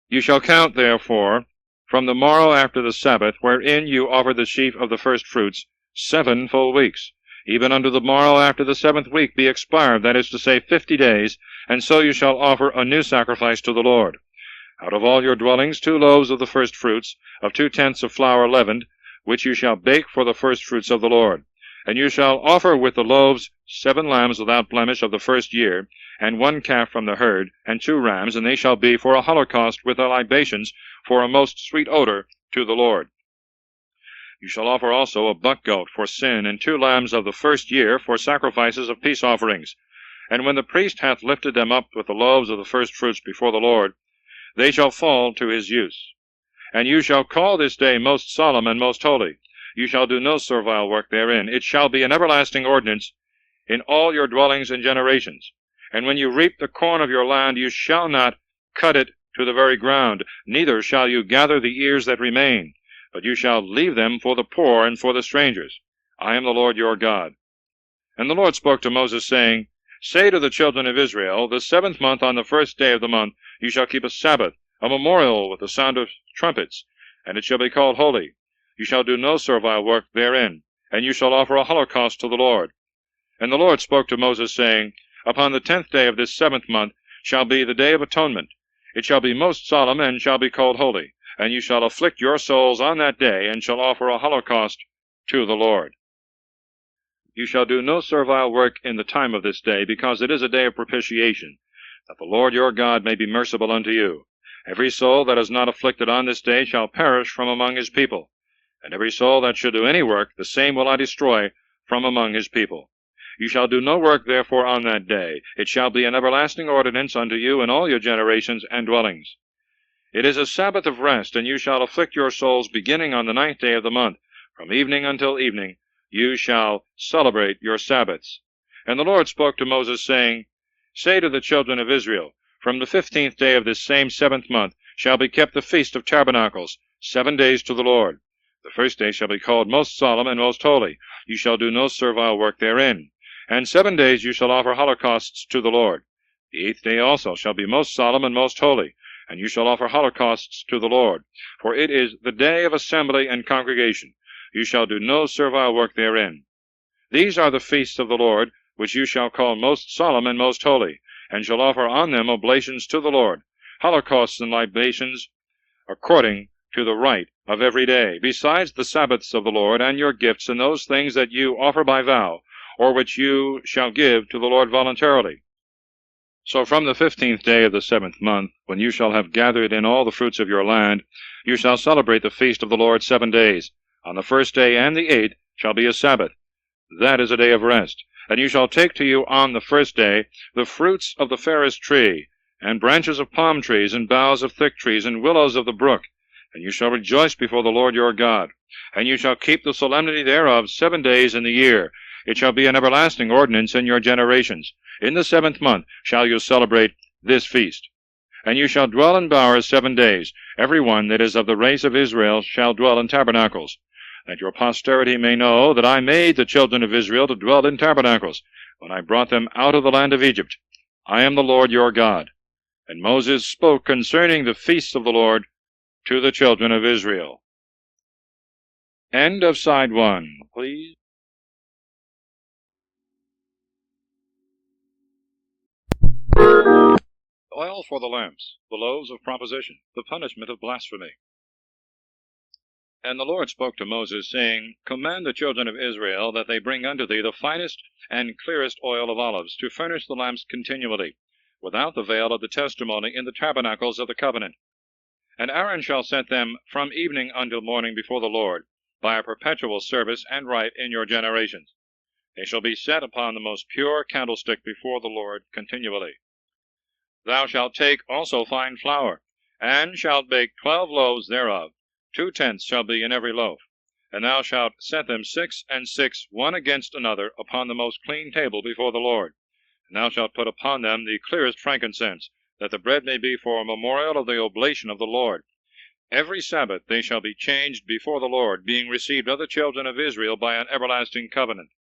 Speaker 1: You shall count, therefore, from the morrow after the Sabbath, wherein you offer the sheaf of the firstfruits, 7 full weeks. Even unto the morrow after the 7th week be expired, that is to say, 50 days, and so you shall offer a new sacrifice to the Lord. Out of all your dwellings 2 loaves of the firstfruits, of 2/10 of flour leavened, which you shall bake for the firstfruits of the Lord. And you shall offer with the loaves 7 lambs without blemish of the first year, and 1 calf from the herd, and 2 rams, and they shall be for a holocaust with the libations, for a most sweet odor to the Lord. You shall offer also a buck goat for sin, and 2 lambs of the first year for sacrifices of peace offerings. And when the priest hath lifted them up with the loaves of the firstfruits before the Lord, they shall fall to his use. And you shall call this day most solemn and most holy. You shall do no servile work therein. It shall be an everlasting ordinance in all your dwellings and generations. And when you reap the corn of your land, you shall not cut it to the very ground, neither shall you gather the ears that remain, but you shall leave them for the poor and for the strangers. I am the Lord your God. And the Lord spoke to Moses, saying, Say to the children of Israel, The 7th month, on the 1st day of the month, you shall keep a Sabbath, a memorial with the sound of trumpets, and it shall be called holy. You shall do no servile work therein, and you shall offer a holocaust to the Lord. And the Lord spoke to Moses, saying, Upon the 10th day of this 7th month shall be the day of atonement. It shall be most solemn, and shall be called holy. And you shall afflict your souls on that day, and shall offer a holocaust to the Lord. You shall do no servile work in the time of this day, because it is a day of propitiation, that the Lord your God may be merciful unto you. Every soul that is not afflicted on this day shall perish from among his people, and every soul that should do any work, the same will I destroy from among his people. You shall do no work therefore on that day. It shall be an everlasting ordinance unto you in all your generations and dwellings. It is a Sabbath of rest, and you shall afflict your souls beginning on the 9th day of the month. From evening until evening you shall celebrate your Sabbaths. And the Lord spoke to Moses, saying, Say to the children of Israel, From the 15th day of this same 7th month shall be kept the Feast of Tabernacles, 7 days to the Lord. The 1st day shall be called most solemn and most holy. You shall do no servile work therein. And 7 days you shall offer holocausts to the Lord. The 8th day also shall be most solemn and most holy, and you shall offer holocausts to the Lord. For it is the day of assembly and congregation. You shall do no servile work therein. These are the feasts of the Lord, which you shall call most solemn and most holy, and shall offer on them oblations to the Lord, holocausts and libations, according to the rite of every day, besides the Sabbaths of the Lord, and your gifts, and those things that you offer by vow, or which you shall give to the Lord voluntarily. So from the 15th day of the 7th month, when you shall have gathered in all the fruits of your land, you shall celebrate the feast of the Lord 7 days. On the 1st day and the 8th shall be a Sabbath. That is a day of rest. And you shall take to you on the 1st day the fruits of the fairest tree, and branches of palm trees, and boughs of thick trees, and willows of the brook. And you shall rejoice before the Lord your God. And you shall keep the solemnity thereof 7 days in the year. It shall be an everlasting ordinance in your generations. In the 7th month shall you celebrate this feast. And you shall dwell in bowers 7 days. Every one that is of the race of Israel shall dwell in tabernacles, that your posterity may know that I made the children of Israel to dwell in tabernacles, when I brought them out of the land of Egypt. I am the Lord your God. And Moses spoke concerning the feasts of the Lord to the children of Israel. End of side 1, please. Oil for the lamps, the loaves of proposition, the punishment of blasphemy. And the Lord spoke to Moses, saying, Command the children of Israel that they bring unto thee the finest and clearest oil of olives, to furnish the lamps continually, without the veil of the testimony, in the tabernacles of the covenant. And Aaron shall set them from evening until morning before the Lord, by a perpetual service and rite in your generations. They shall be set upon the most pure candlestick before the Lord continually. Thou shalt take also fine flour, and shalt bake 12 loaves thereof. 2 tenths shall be in every loaf. And thou shalt set them 6 and 6, one against another, upon the most clean table before the Lord. And thou shalt put upon them the clearest frankincense, that the bread may be for a memorial of the oblation of the Lord. Every Sabbath they shall be changed before the Lord, being received of the children of Israel by an everlasting covenant.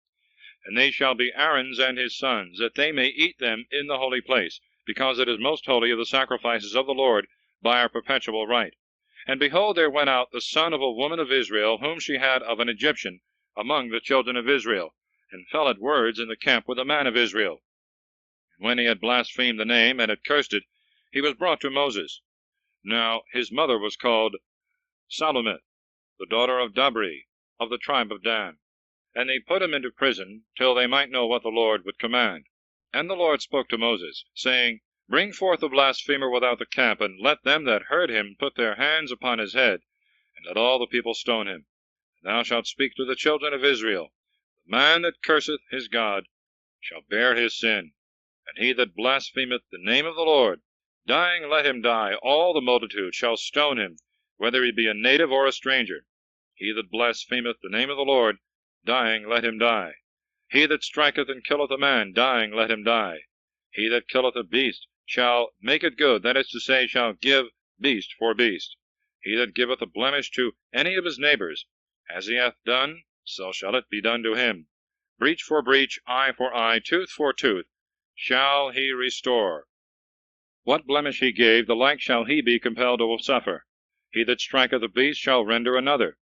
Speaker 1: And they shall be Aaron's and his sons, that they may eat them in the holy place, because it is most holy of the sacrifices of the Lord, by our perpetual right. And behold, there went out the son of a woman of Israel, whom she had of an Egyptian, among the children of Israel, and fell at words in the camp with a man of Israel. And when he had blasphemed the name, and had cursed it, he was brought to Moses. Now his mother was called Salomith, the daughter of Dabri, of the tribe of Dan. And they put him into prison, till they might know what the Lord would command. And the Lord spoke to Moses, saying, Bring forth the blasphemer without the camp, and let them that heard him put their hands upon his head, and let all the people stone him. And thou shalt speak to the children of Israel, The man that curseth his God shall bear his sin, and he that blasphemeth the name of the Lord, dying let him die. All the multitude shall stone him, whether he be a native or a stranger. He that blasphemeth the name of the Lord, dying let him die. He that striketh and killeth a man, dying let him die. He that killeth a beast shall make it good, that is to say, shall give beast for beast. He that giveth a blemish to any of his neighbors, as he hath done, so shall it be done to him. Breach for breach, eye for eye, tooth for tooth, shall he restore. What blemish he gave, the like shall he be compelled to suffer. He that striketh a beast shall render another.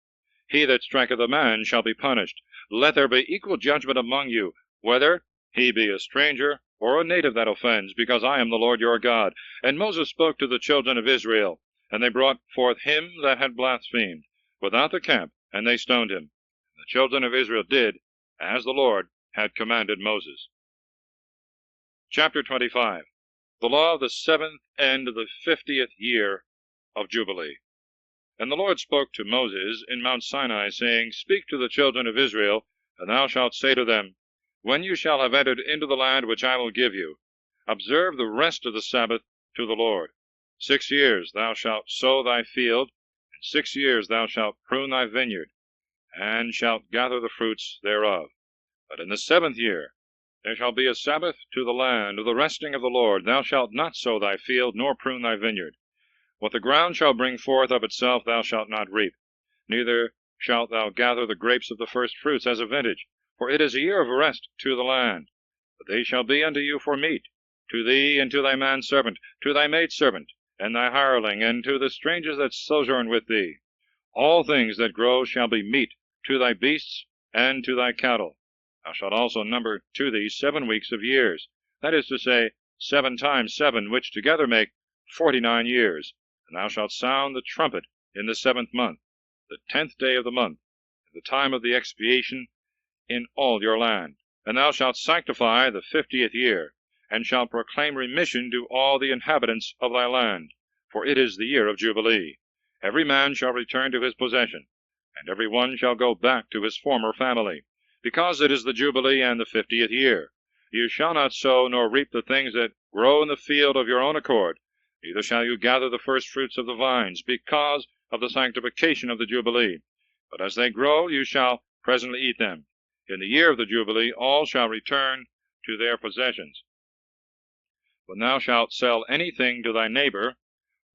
Speaker 1: He that striketh a man shall be punished. Let there be equal judgment among you, whether he be a stranger or a native that offends, because I am the Lord your God. And Moses spoke to the children of Israel, and they brought forth him that had blasphemed, without the camp, and they stoned him. And the children of Israel did as the Lord had commanded Moses. Chapter 25. The law of the 7th and the 50th year of Jubilee. And the Lord spoke to Moses in Mount Sinai, saying, Speak to the children of Israel, and thou shalt say to them, When you shall have entered into the land which I will give you, observe the rest of the Sabbath to the Lord. 6 years thou shalt sow thy field, and 6 years thou shalt prune thy vineyard, and shalt gather the fruits thereof. But in the 7th year there shall be a Sabbath to the land of the resting of the Lord. Thou shalt not sow thy field, nor prune thy vineyard. What the ground shall bring forth of itself thou shalt not reap, neither shalt thou gather the grapes of the first fruits as a vintage, for it is a year of rest to the land. But they shall be unto you for meat, to thee and to thy manservant, to thy maidservant, and thy hireling, and to the strangers that sojourn with thee. All things that grow shall be meat to thy beasts and to thy cattle. Thou shalt also number to thee 7 weeks of years, that is to say, 7 times 7, which together make 49 years. And thou shalt sound the trumpet in the 7th month, the 10th day of the month, at the time of the expiation in all your land. And thou shalt sanctify the 50th year, and shalt proclaim remission to all the inhabitants of thy land, for it is the year of Jubilee. Every man shall return to his possession, and every one shall go back to his former family, because it is the Jubilee and the 50th year. You shall not sow nor reap the things that grow in the field of your own accord, neither shall you gather the first fruits of the vines, because of the sanctification of the Jubilee. But as they grow, you shall presently eat them. In the year of the Jubilee all shall return to their possessions. When thou shalt sell anything to thy neighbor,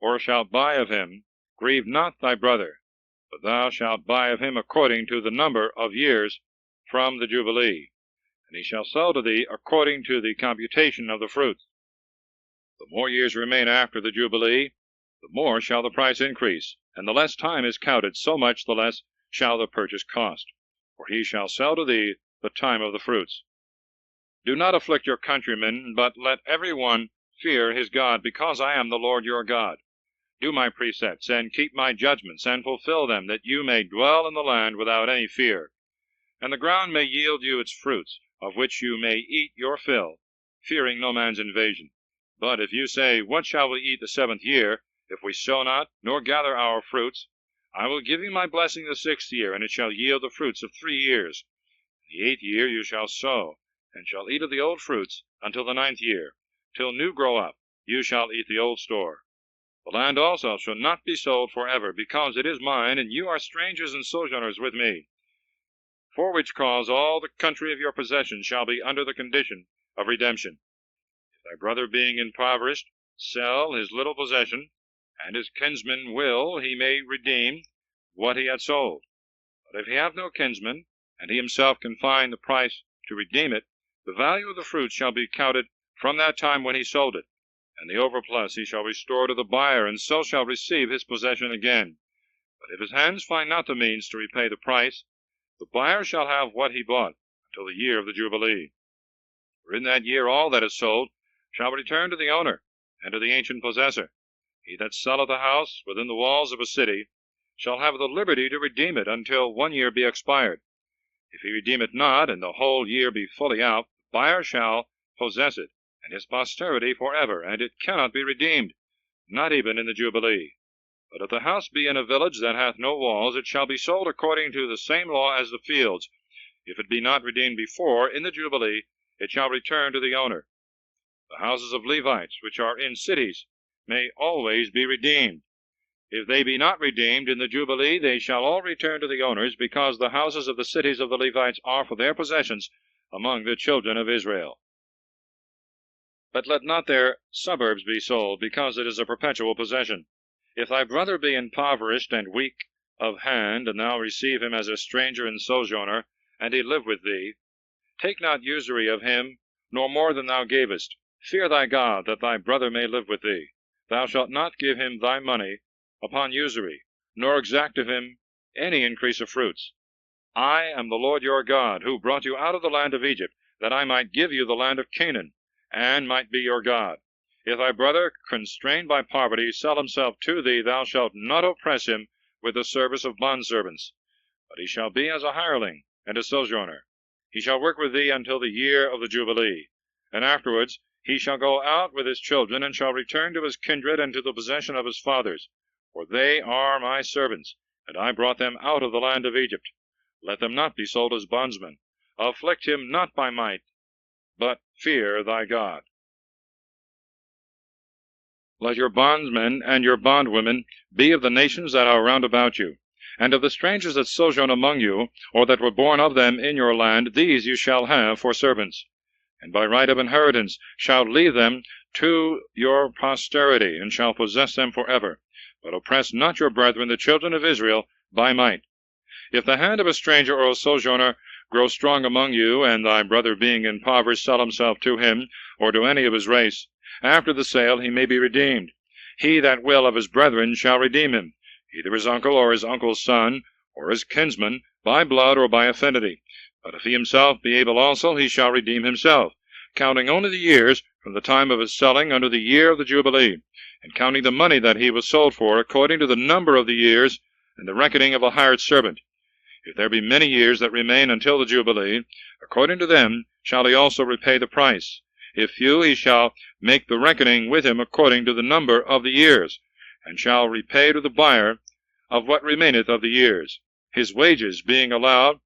Speaker 1: or shalt buy of him, grieve not thy brother, but thou shalt buy of him according to the number of years from the Jubilee, and he shall sell to thee according to the computation of the fruits. The more years remain after the Jubilee, the more shall the price increase, and the less time is counted, so much the less shall the purchase cost. For he shall sell to thee the time of the fruits. Do not afflict your countrymen, but let every one fear his God, because I am the Lord your God. Do my precepts, and keep my judgments, and fulfill them, that you may dwell in the land without any fear. And the ground may yield you its fruits, of which you may eat your fill, fearing no man's invasion. But if you say, What shall we eat the 7th year, if we sow not, nor gather our fruits? I will give you my blessing the 6th year, and it shall yield the fruits of 3 years. In the 8th year you shall sow, and shall eat of the old fruits until the 9th year. Till new grow up, you shall eat the old store. The land also shall not be sold forever, because it is mine, and you are strangers and sojourners with me. For which cause all the country of your possession shall be under the condition of redemption. If thy brother being impoverished sell his little possession, and his kinsman will, he may redeem what he had sold. But if he have no kinsman, and he himself can find the price to redeem it, the value of the fruit shall be counted from that time when he sold it, and the overplus he shall restore to the buyer, and so shall receive his possession again. But if his hands find not the means to repay the price, the buyer shall have what he bought until the year of the Jubilee. For in that year all that is sold shall return to the owner and to the ancient possessor. He that selleth a house within the walls of a city shall have the liberty to redeem it until 1 year be expired. If he redeem it not, and the whole year be fully out, the buyer shall possess it, and his posterity forever, and it cannot be redeemed, not even in the Jubilee. But if the house be in a village that hath no walls, it shall be sold according to the same law as the fields. If it be not redeemed before, in the Jubilee, it shall return to the owner. The houses of Levites, which are in cities, may always be redeemed. If they be not redeemed in the Jubilee, they shall all return to the owners, because the houses of the cities of the Levites are for their possessions among the children of Israel. But let not their suburbs be sold, because it is a perpetual possession. If thy brother be impoverished and weak of hand, and thou receive him as a stranger and sojourner, and he live with thee, take not usury of him, nor more than thou gavest. Fear thy God, that thy brother may live with thee. Thou shalt not give him thy money upon usury, nor exact of him any increase of fruits. I am the Lord your God, who brought you out of the land of Egypt, that I might give you the land of Canaan, and might be your God. If thy brother, constrained by poverty, sell himself to thee, thou shalt not oppress him with the service of bondservants, but he shall be as a hireling and a sojourner. He shall work with thee until the year of the Jubilee, and afterwards he shall go out with his children, and shall return to his kindred and to the possession of his fathers. For they are my servants, and I brought them out of the land of Egypt. Let them not be sold as bondsmen. Afflict him not by might, but fear thy God. Let your bondsmen and your bondwomen be of the nations that are round about you, and of the strangers that sojourn among you, or that were born of them in your land, these you shall have for servants, and by right of inheritance shall leave them to your posterity, and shall possess them forever. But oppress not your brethren, the children of Israel, by might. If the hand of a stranger or a sojourner grow strong among you, and thy brother being impoverished sell himself to him, or to any of his race, after the sale he may be redeemed. He that will of his brethren shall redeem him, either his uncle or his uncle's son, or his kinsman, by blood or by affinity. But if he himself be able also, he shall redeem himself, counting only the years from the time of his selling unto the year of the Jubilee, and counting the money that he was sold for, according to the number of the years, and the reckoning of a hired servant. If there be many years that remain until the Jubilee, according to them shall he also repay the price. If few, he shall make the reckoning with him according to the number of the years, and shall repay to the buyer of what remaineth of the years, his wages being allowed,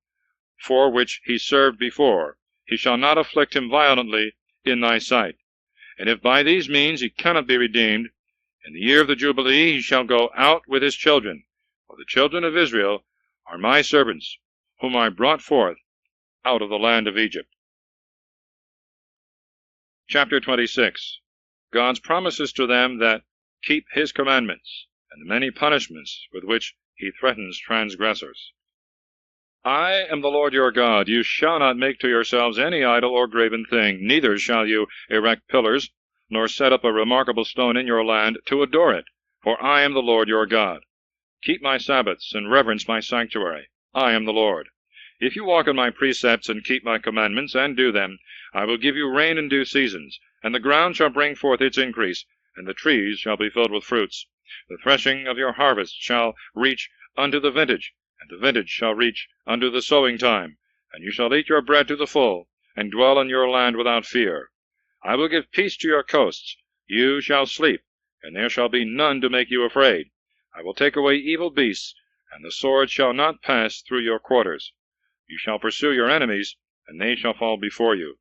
Speaker 1: for which he served before. He shall not afflict him violently in thy sight. And if by these means he cannot be redeemed, in the year of the Jubilee he shall go out with his children, for the children of Israel are my servants, whom I brought forth out of the land of Egypt. Chapter 26. God's promises to them that keep his commandments, and the many punishments with which he threatens transgressors. I am the Lord your God. You shall not make to yourselves any idol or graven thing, neither shall you erect pillars, nor set up a remarkable stone in your land to adore it, for I am the Lord your God. Keep my Sabbaths, and reverence my sanctuary. I am the Lord. If you walk in my precepts, and keep my commandments, and do them, I will give you rain in due seasons, and the ground shall bring forth its increase, and the trees shall be filled with fruits. The threshing of your harvest shall reach unto the vintage, and the vintage shall reach unto the sowing time, and you shall eat your bread to the full, and dwell in your land without fear. I will give peace to your coasts. You shall sleep, and there shall be none to make you afraid. I will take away evil beasts, and the sword shall not pass through your quarters. You shall pursue your enemies, and they shall fall before you.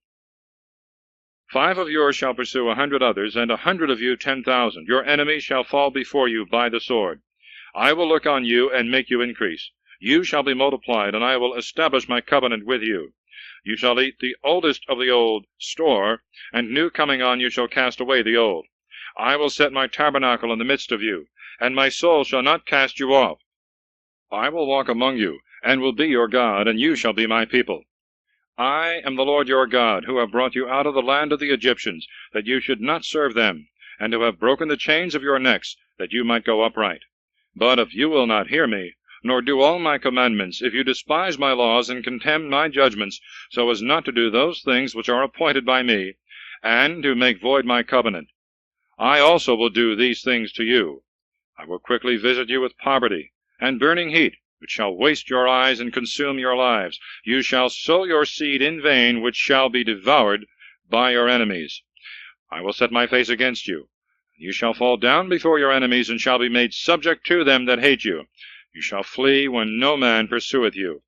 Speaker 1: 5 of yours shall pursue 100 others, and 100 of you 10,000. Your enemies shall fall before you by the sword. I will look on you, and make you increase. You shall be multiplied, and I will establish my covenant with you. You shall eat the oldest of the old store, and new coming on you shall cast away the old. I will set my tabernacle in the midst of you, and my soul shall not cast you off. I will walk among you, and will be your God, and you shall be my people. I am the Lord your God, who have brought you out of the land of the Egyptians, that you should not serve them, and who have broken the chains of your necks, that you might go upright. But if you will not hear me, nor do all my commandments, if you despise my laws and contemn my judgments, so as not to do those things which are appointed by me, and to make void my covenant, I also will do these things to you. I will quickly visit you with poverty and burning heat, which shall waste your eyes and consume your lives. You shall sow your seed in vain, which shall be devoured by your enemies. I will set my face against you. You shall fall down before your enemies, and shall be made subject to them that hate you. You shall flee when no man pursueth you.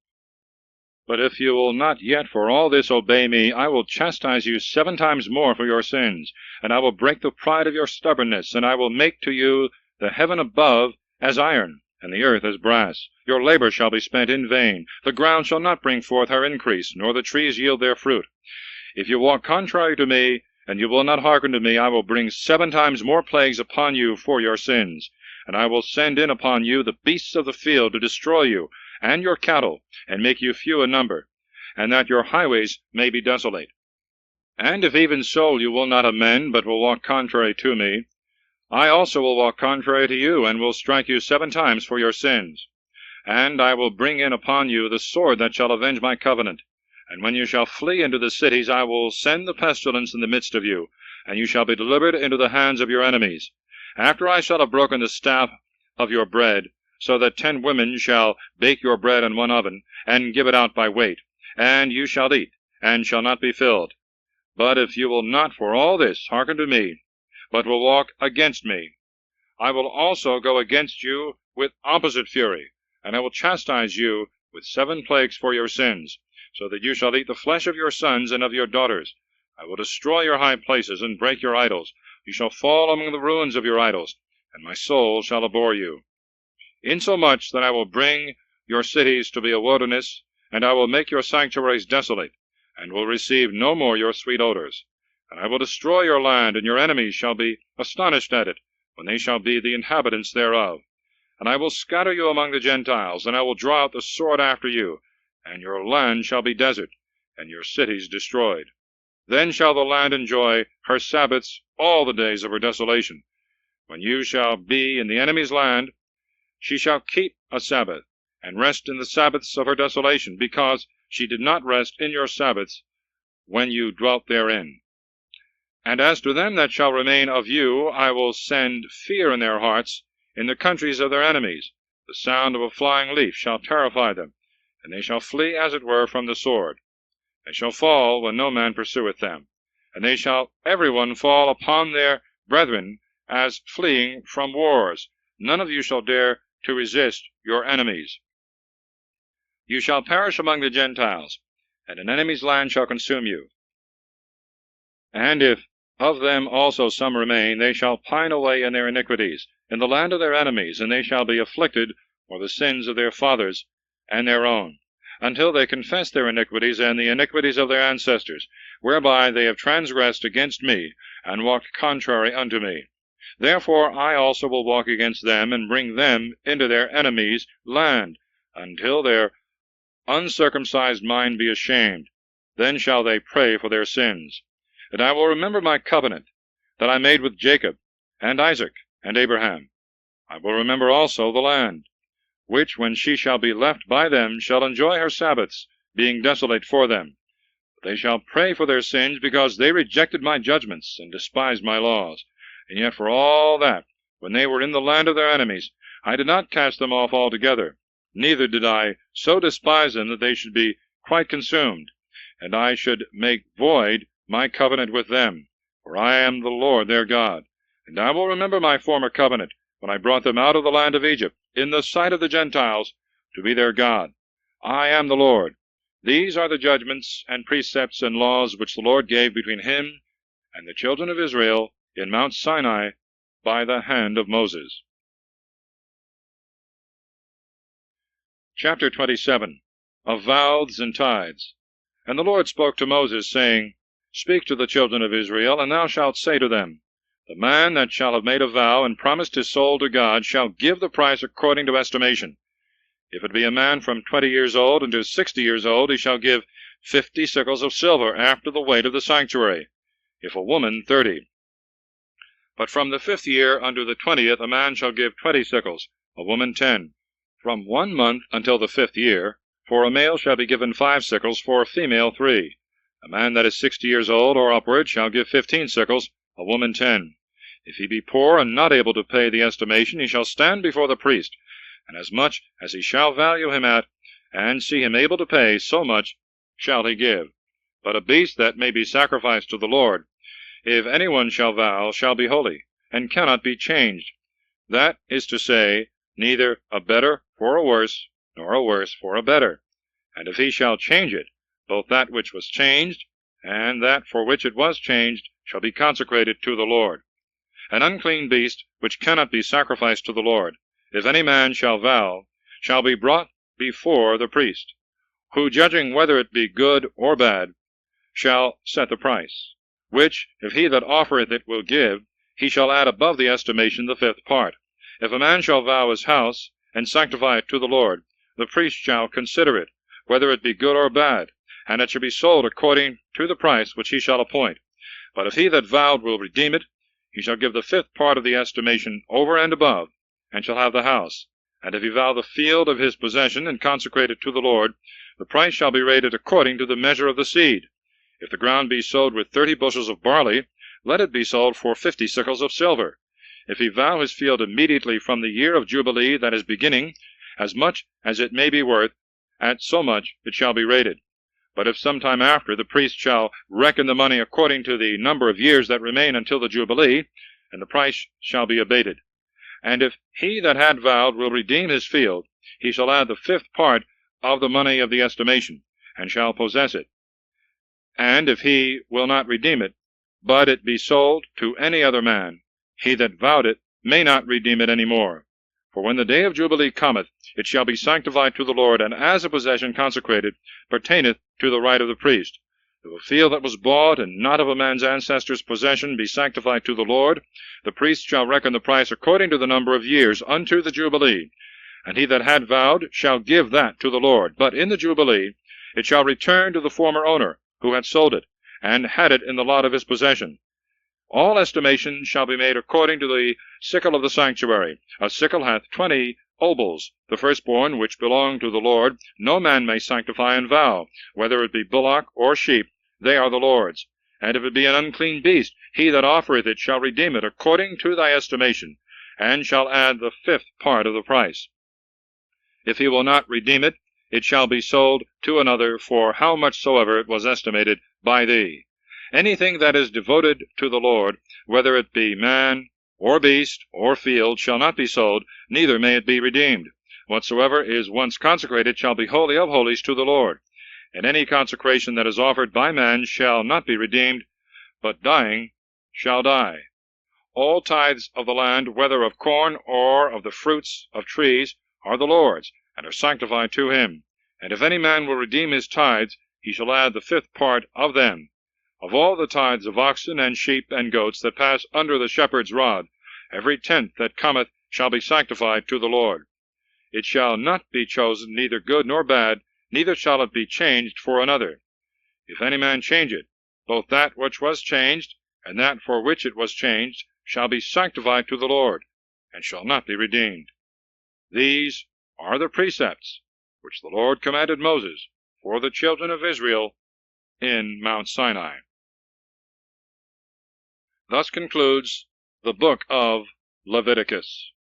Speaker 1: But if you will not yet for all this obey me, I will chastise you 7 times more for your sins, and I will break the pride of your stubbornness, and I will make to you the heaven above as iron, and the earth as brass. Your labor shall be spent in vain. The ground shall not bring forth her increase, nor the trees yield their fruit. If you walk contrary to me, and you will not hearken to me, I will bring 7 times more plagues upon you for your sins. And I will send in upon you the beasts of the field to destroy you, and your cattle, and make you few in number, and that your highways may be desolate. And if even so you will not amend, but will walk contrary to me, I also will walk contrary to you, and will strike you 7 times for your sins. And I will bring in upon you the sword that shall avenge my covenant. And when you shall flee into the cities, I will send the pestilence in the midst of you, and you shall be delivered into the hands of your enemies. After I shall have broken the staff of your bread, so that 10 women shall bake your bread in one oven, and give it out by weight, and you shall eat, and shall not be filled. But if you will not for all this hearken to me, but will walk against me, I will also go against you with opposite fury, and I will chastise you with 7 plagues for your sins, so that you shall eat the flesh of your sons and of your daughters. I will destroy your high places, and break your idols. You shall fall among the ruins of your idols, and my soul shall abhor you. Insomuch that I will bring your cities to be a wilderness, and I will make your sanctuaries desolate, and will receive no more your sweet odors. And I will destroy your land, and your enemies shall be astonished at it, when they shall be the inhabitants thereof. And I will scatter you among the Gentiles, and I will draw out the sword after you, and your land shall be desert, and your cities destroyed. Then shall the land enjoy her Sabbaths all the days of her desolation. When you shall be in the enemy's land, she shall keep a Sabbath, and rest in the Sabbaths of her desolation, because she did not rest in your Sabbaths when you dwelt therein. And as to them that shall remain of you, I will send fear in their hearts in the countries of their enemies. The sound of a flying leaf shall terrify them, and they shall flee as it were from the sword. They shall fall when no man pursueth them, and they shall every one fall upon their brethren as fleeing from wars. None of you shall dare to resist your enemies. You shall perish among the Gentiles, and an enemy's land shall consume you. And if of them also some remain, they shall pine away in their iniquities, in the land of their enemies, and they shall be afflicted for the sins of their fathers and their own, until they confess their iniquities and the iniquities of their ancestors, whereby they have transgressed against me, and walked contrary unto me. Therefore I also will walk against them, and bring them into their enemies' land, until their uncircumcised mind be ashamed. Then shall they pray for their sins. And I will remember my covenant that I made with Jacob, and Isaac, and Abraham. I will remember also the land, which when she shall be left by them shall enjoy her Sabbaths, being desolate for them. But they shall pray for their sins, because they rejected my judgments, and despised my laws. And yet for all that when they were in the land of their enemies, I did not cast them off altogether, neither did I so despise them that they should be quite consumed, and I should make void my covenant with them, for I am the Lord their God. And I will remember my former covenant, when I brought them out of the land of Egypt, in the sight of the Gentiles, to be their God. I am the Lord. These are the judgments and precepts and laws which the Lord gave between him and the children of Israel in Mount Sinai by the hand of Moses. Chapter 27. Of Vows and Tithes. And the Lord spoke to Moses, saying, Speak to the children of Israel, and thou shalt say to them, The man that shall have made a vow and promised his soul to God shall give the price according to estimation. If it be a man from 20 years old unto 60 years old, he shall give 50 sickles of silver after the weight of the sanctuary, if a woman 30. But from the 5th year unto the 20th a man shall give 20 sickles, a woman 10. From 1 month until the 5th year, for a male shall be given 5 sickles, for a female 3. A man that is 60 years old or upward shall give 15 sickles, a woman 10. If he be poor and not able to pay the estimation, he shall stand before the priest, and as much as he shall value him at, and see him able to pay, so much shall he give. But a beast that may be sacrificed to the Lord, if any one shall vow, shall be holy, and cannot be changed. That is to say, neither a better for a worse, nor a worse for a better. And if he shall change it, both that which was changed, and that for which it was changed, shall be consecrated to the Lord. An unclean beast, which cannot be sacrificed to the Lord, if any man shall vow, shall be brought before the priest, who, judging whether it be good or bad, shall set the price, which, if he that offereth it will give, he shall add above the estimation the 5th part. If a man shall vow his house, and sanctify it to the Lord, the priest shall consider it, whether it be good or bad, and it shall be sold according to the price which he shall appoint. But if he that vowed will redeem it, he shall give the 5th part of the estimation over and above, and shall have the house. And if he vow the field of his possession, and consecrate it to the Lord, the price shall be rated according to the measure of the seed. If the ground be sowed with 30 bushels of barley, let it be sold for 50 sickles of silver. If he vow his field immediately from the year of Jubilee that is beginning, as much as it may be worth, at so much it shall be rated. But if some time after, the priest shall reckon the money according to the number of years that remain until the Jubilee, and the price shall be abated. And if he that had vowed will redeem his field, he shall add the 5th part of the money of the estimation, and shall possess it. And if he will not redeem it, but it be sold to any other man, he that vowed it may not redeem it any more. For when the day of Jubilee cometh, it shall be sanctified to the Lord, and as a possession consecrated, pertaineth to the right of the priest. If a field that was bought, and not of a man's ancestor's possession, be sanctified to the Lord, the priest shall reckon the price according to the number of years unto the Jubilee. And he that had vowed shall give that to the Lord. But in the Jubilee it shall return to the former owner, who had sold it, and had it in the lot of his possession. All estimation shall be made according to the sickle of the sanctuary. A sickle hath 20 obols. The firstborn which belong to the Lord no man may sanctify and vow, whether it be bullock or sheep, they are the Lord's. And if it be an unclean beast, he that offereth it shall redeem it according to thy estimation, and shall add the 5th part of the price. If he will not redeem it, it shall be sold to another for how much soever it was estimated by thee. Anything that is devoted to the Lord, whether it be man, or beast, or field, shall not be sold, neither may it be redeemed. Whatsoever is once consecrated shall be holy of holies to the Lord. And any consecration that is offered by man shall not be redeemed, but dying shall die. All tithes of the land, whether of corn or of the fruits of trees, are the Lord's, and are sanctified to him. And if any man will redeem his tithes, he shall add the 5th part of them. Of all the tithes of oxen and sheep and goats that pass under the shepherd's rod, every 10th that cometh shall be sanctified to the Lord. It shall not be chosen neither good nor bad, neither shall it be changed for another. If any man change it, both that which was changed, and that for which it was changed, shall be sanctified to the Lord, and shall not be redeemed. These are the precepts which the Lord commanded Moses for the children of Israel in Mount Sinai. Thus concludes the book of Leviticus.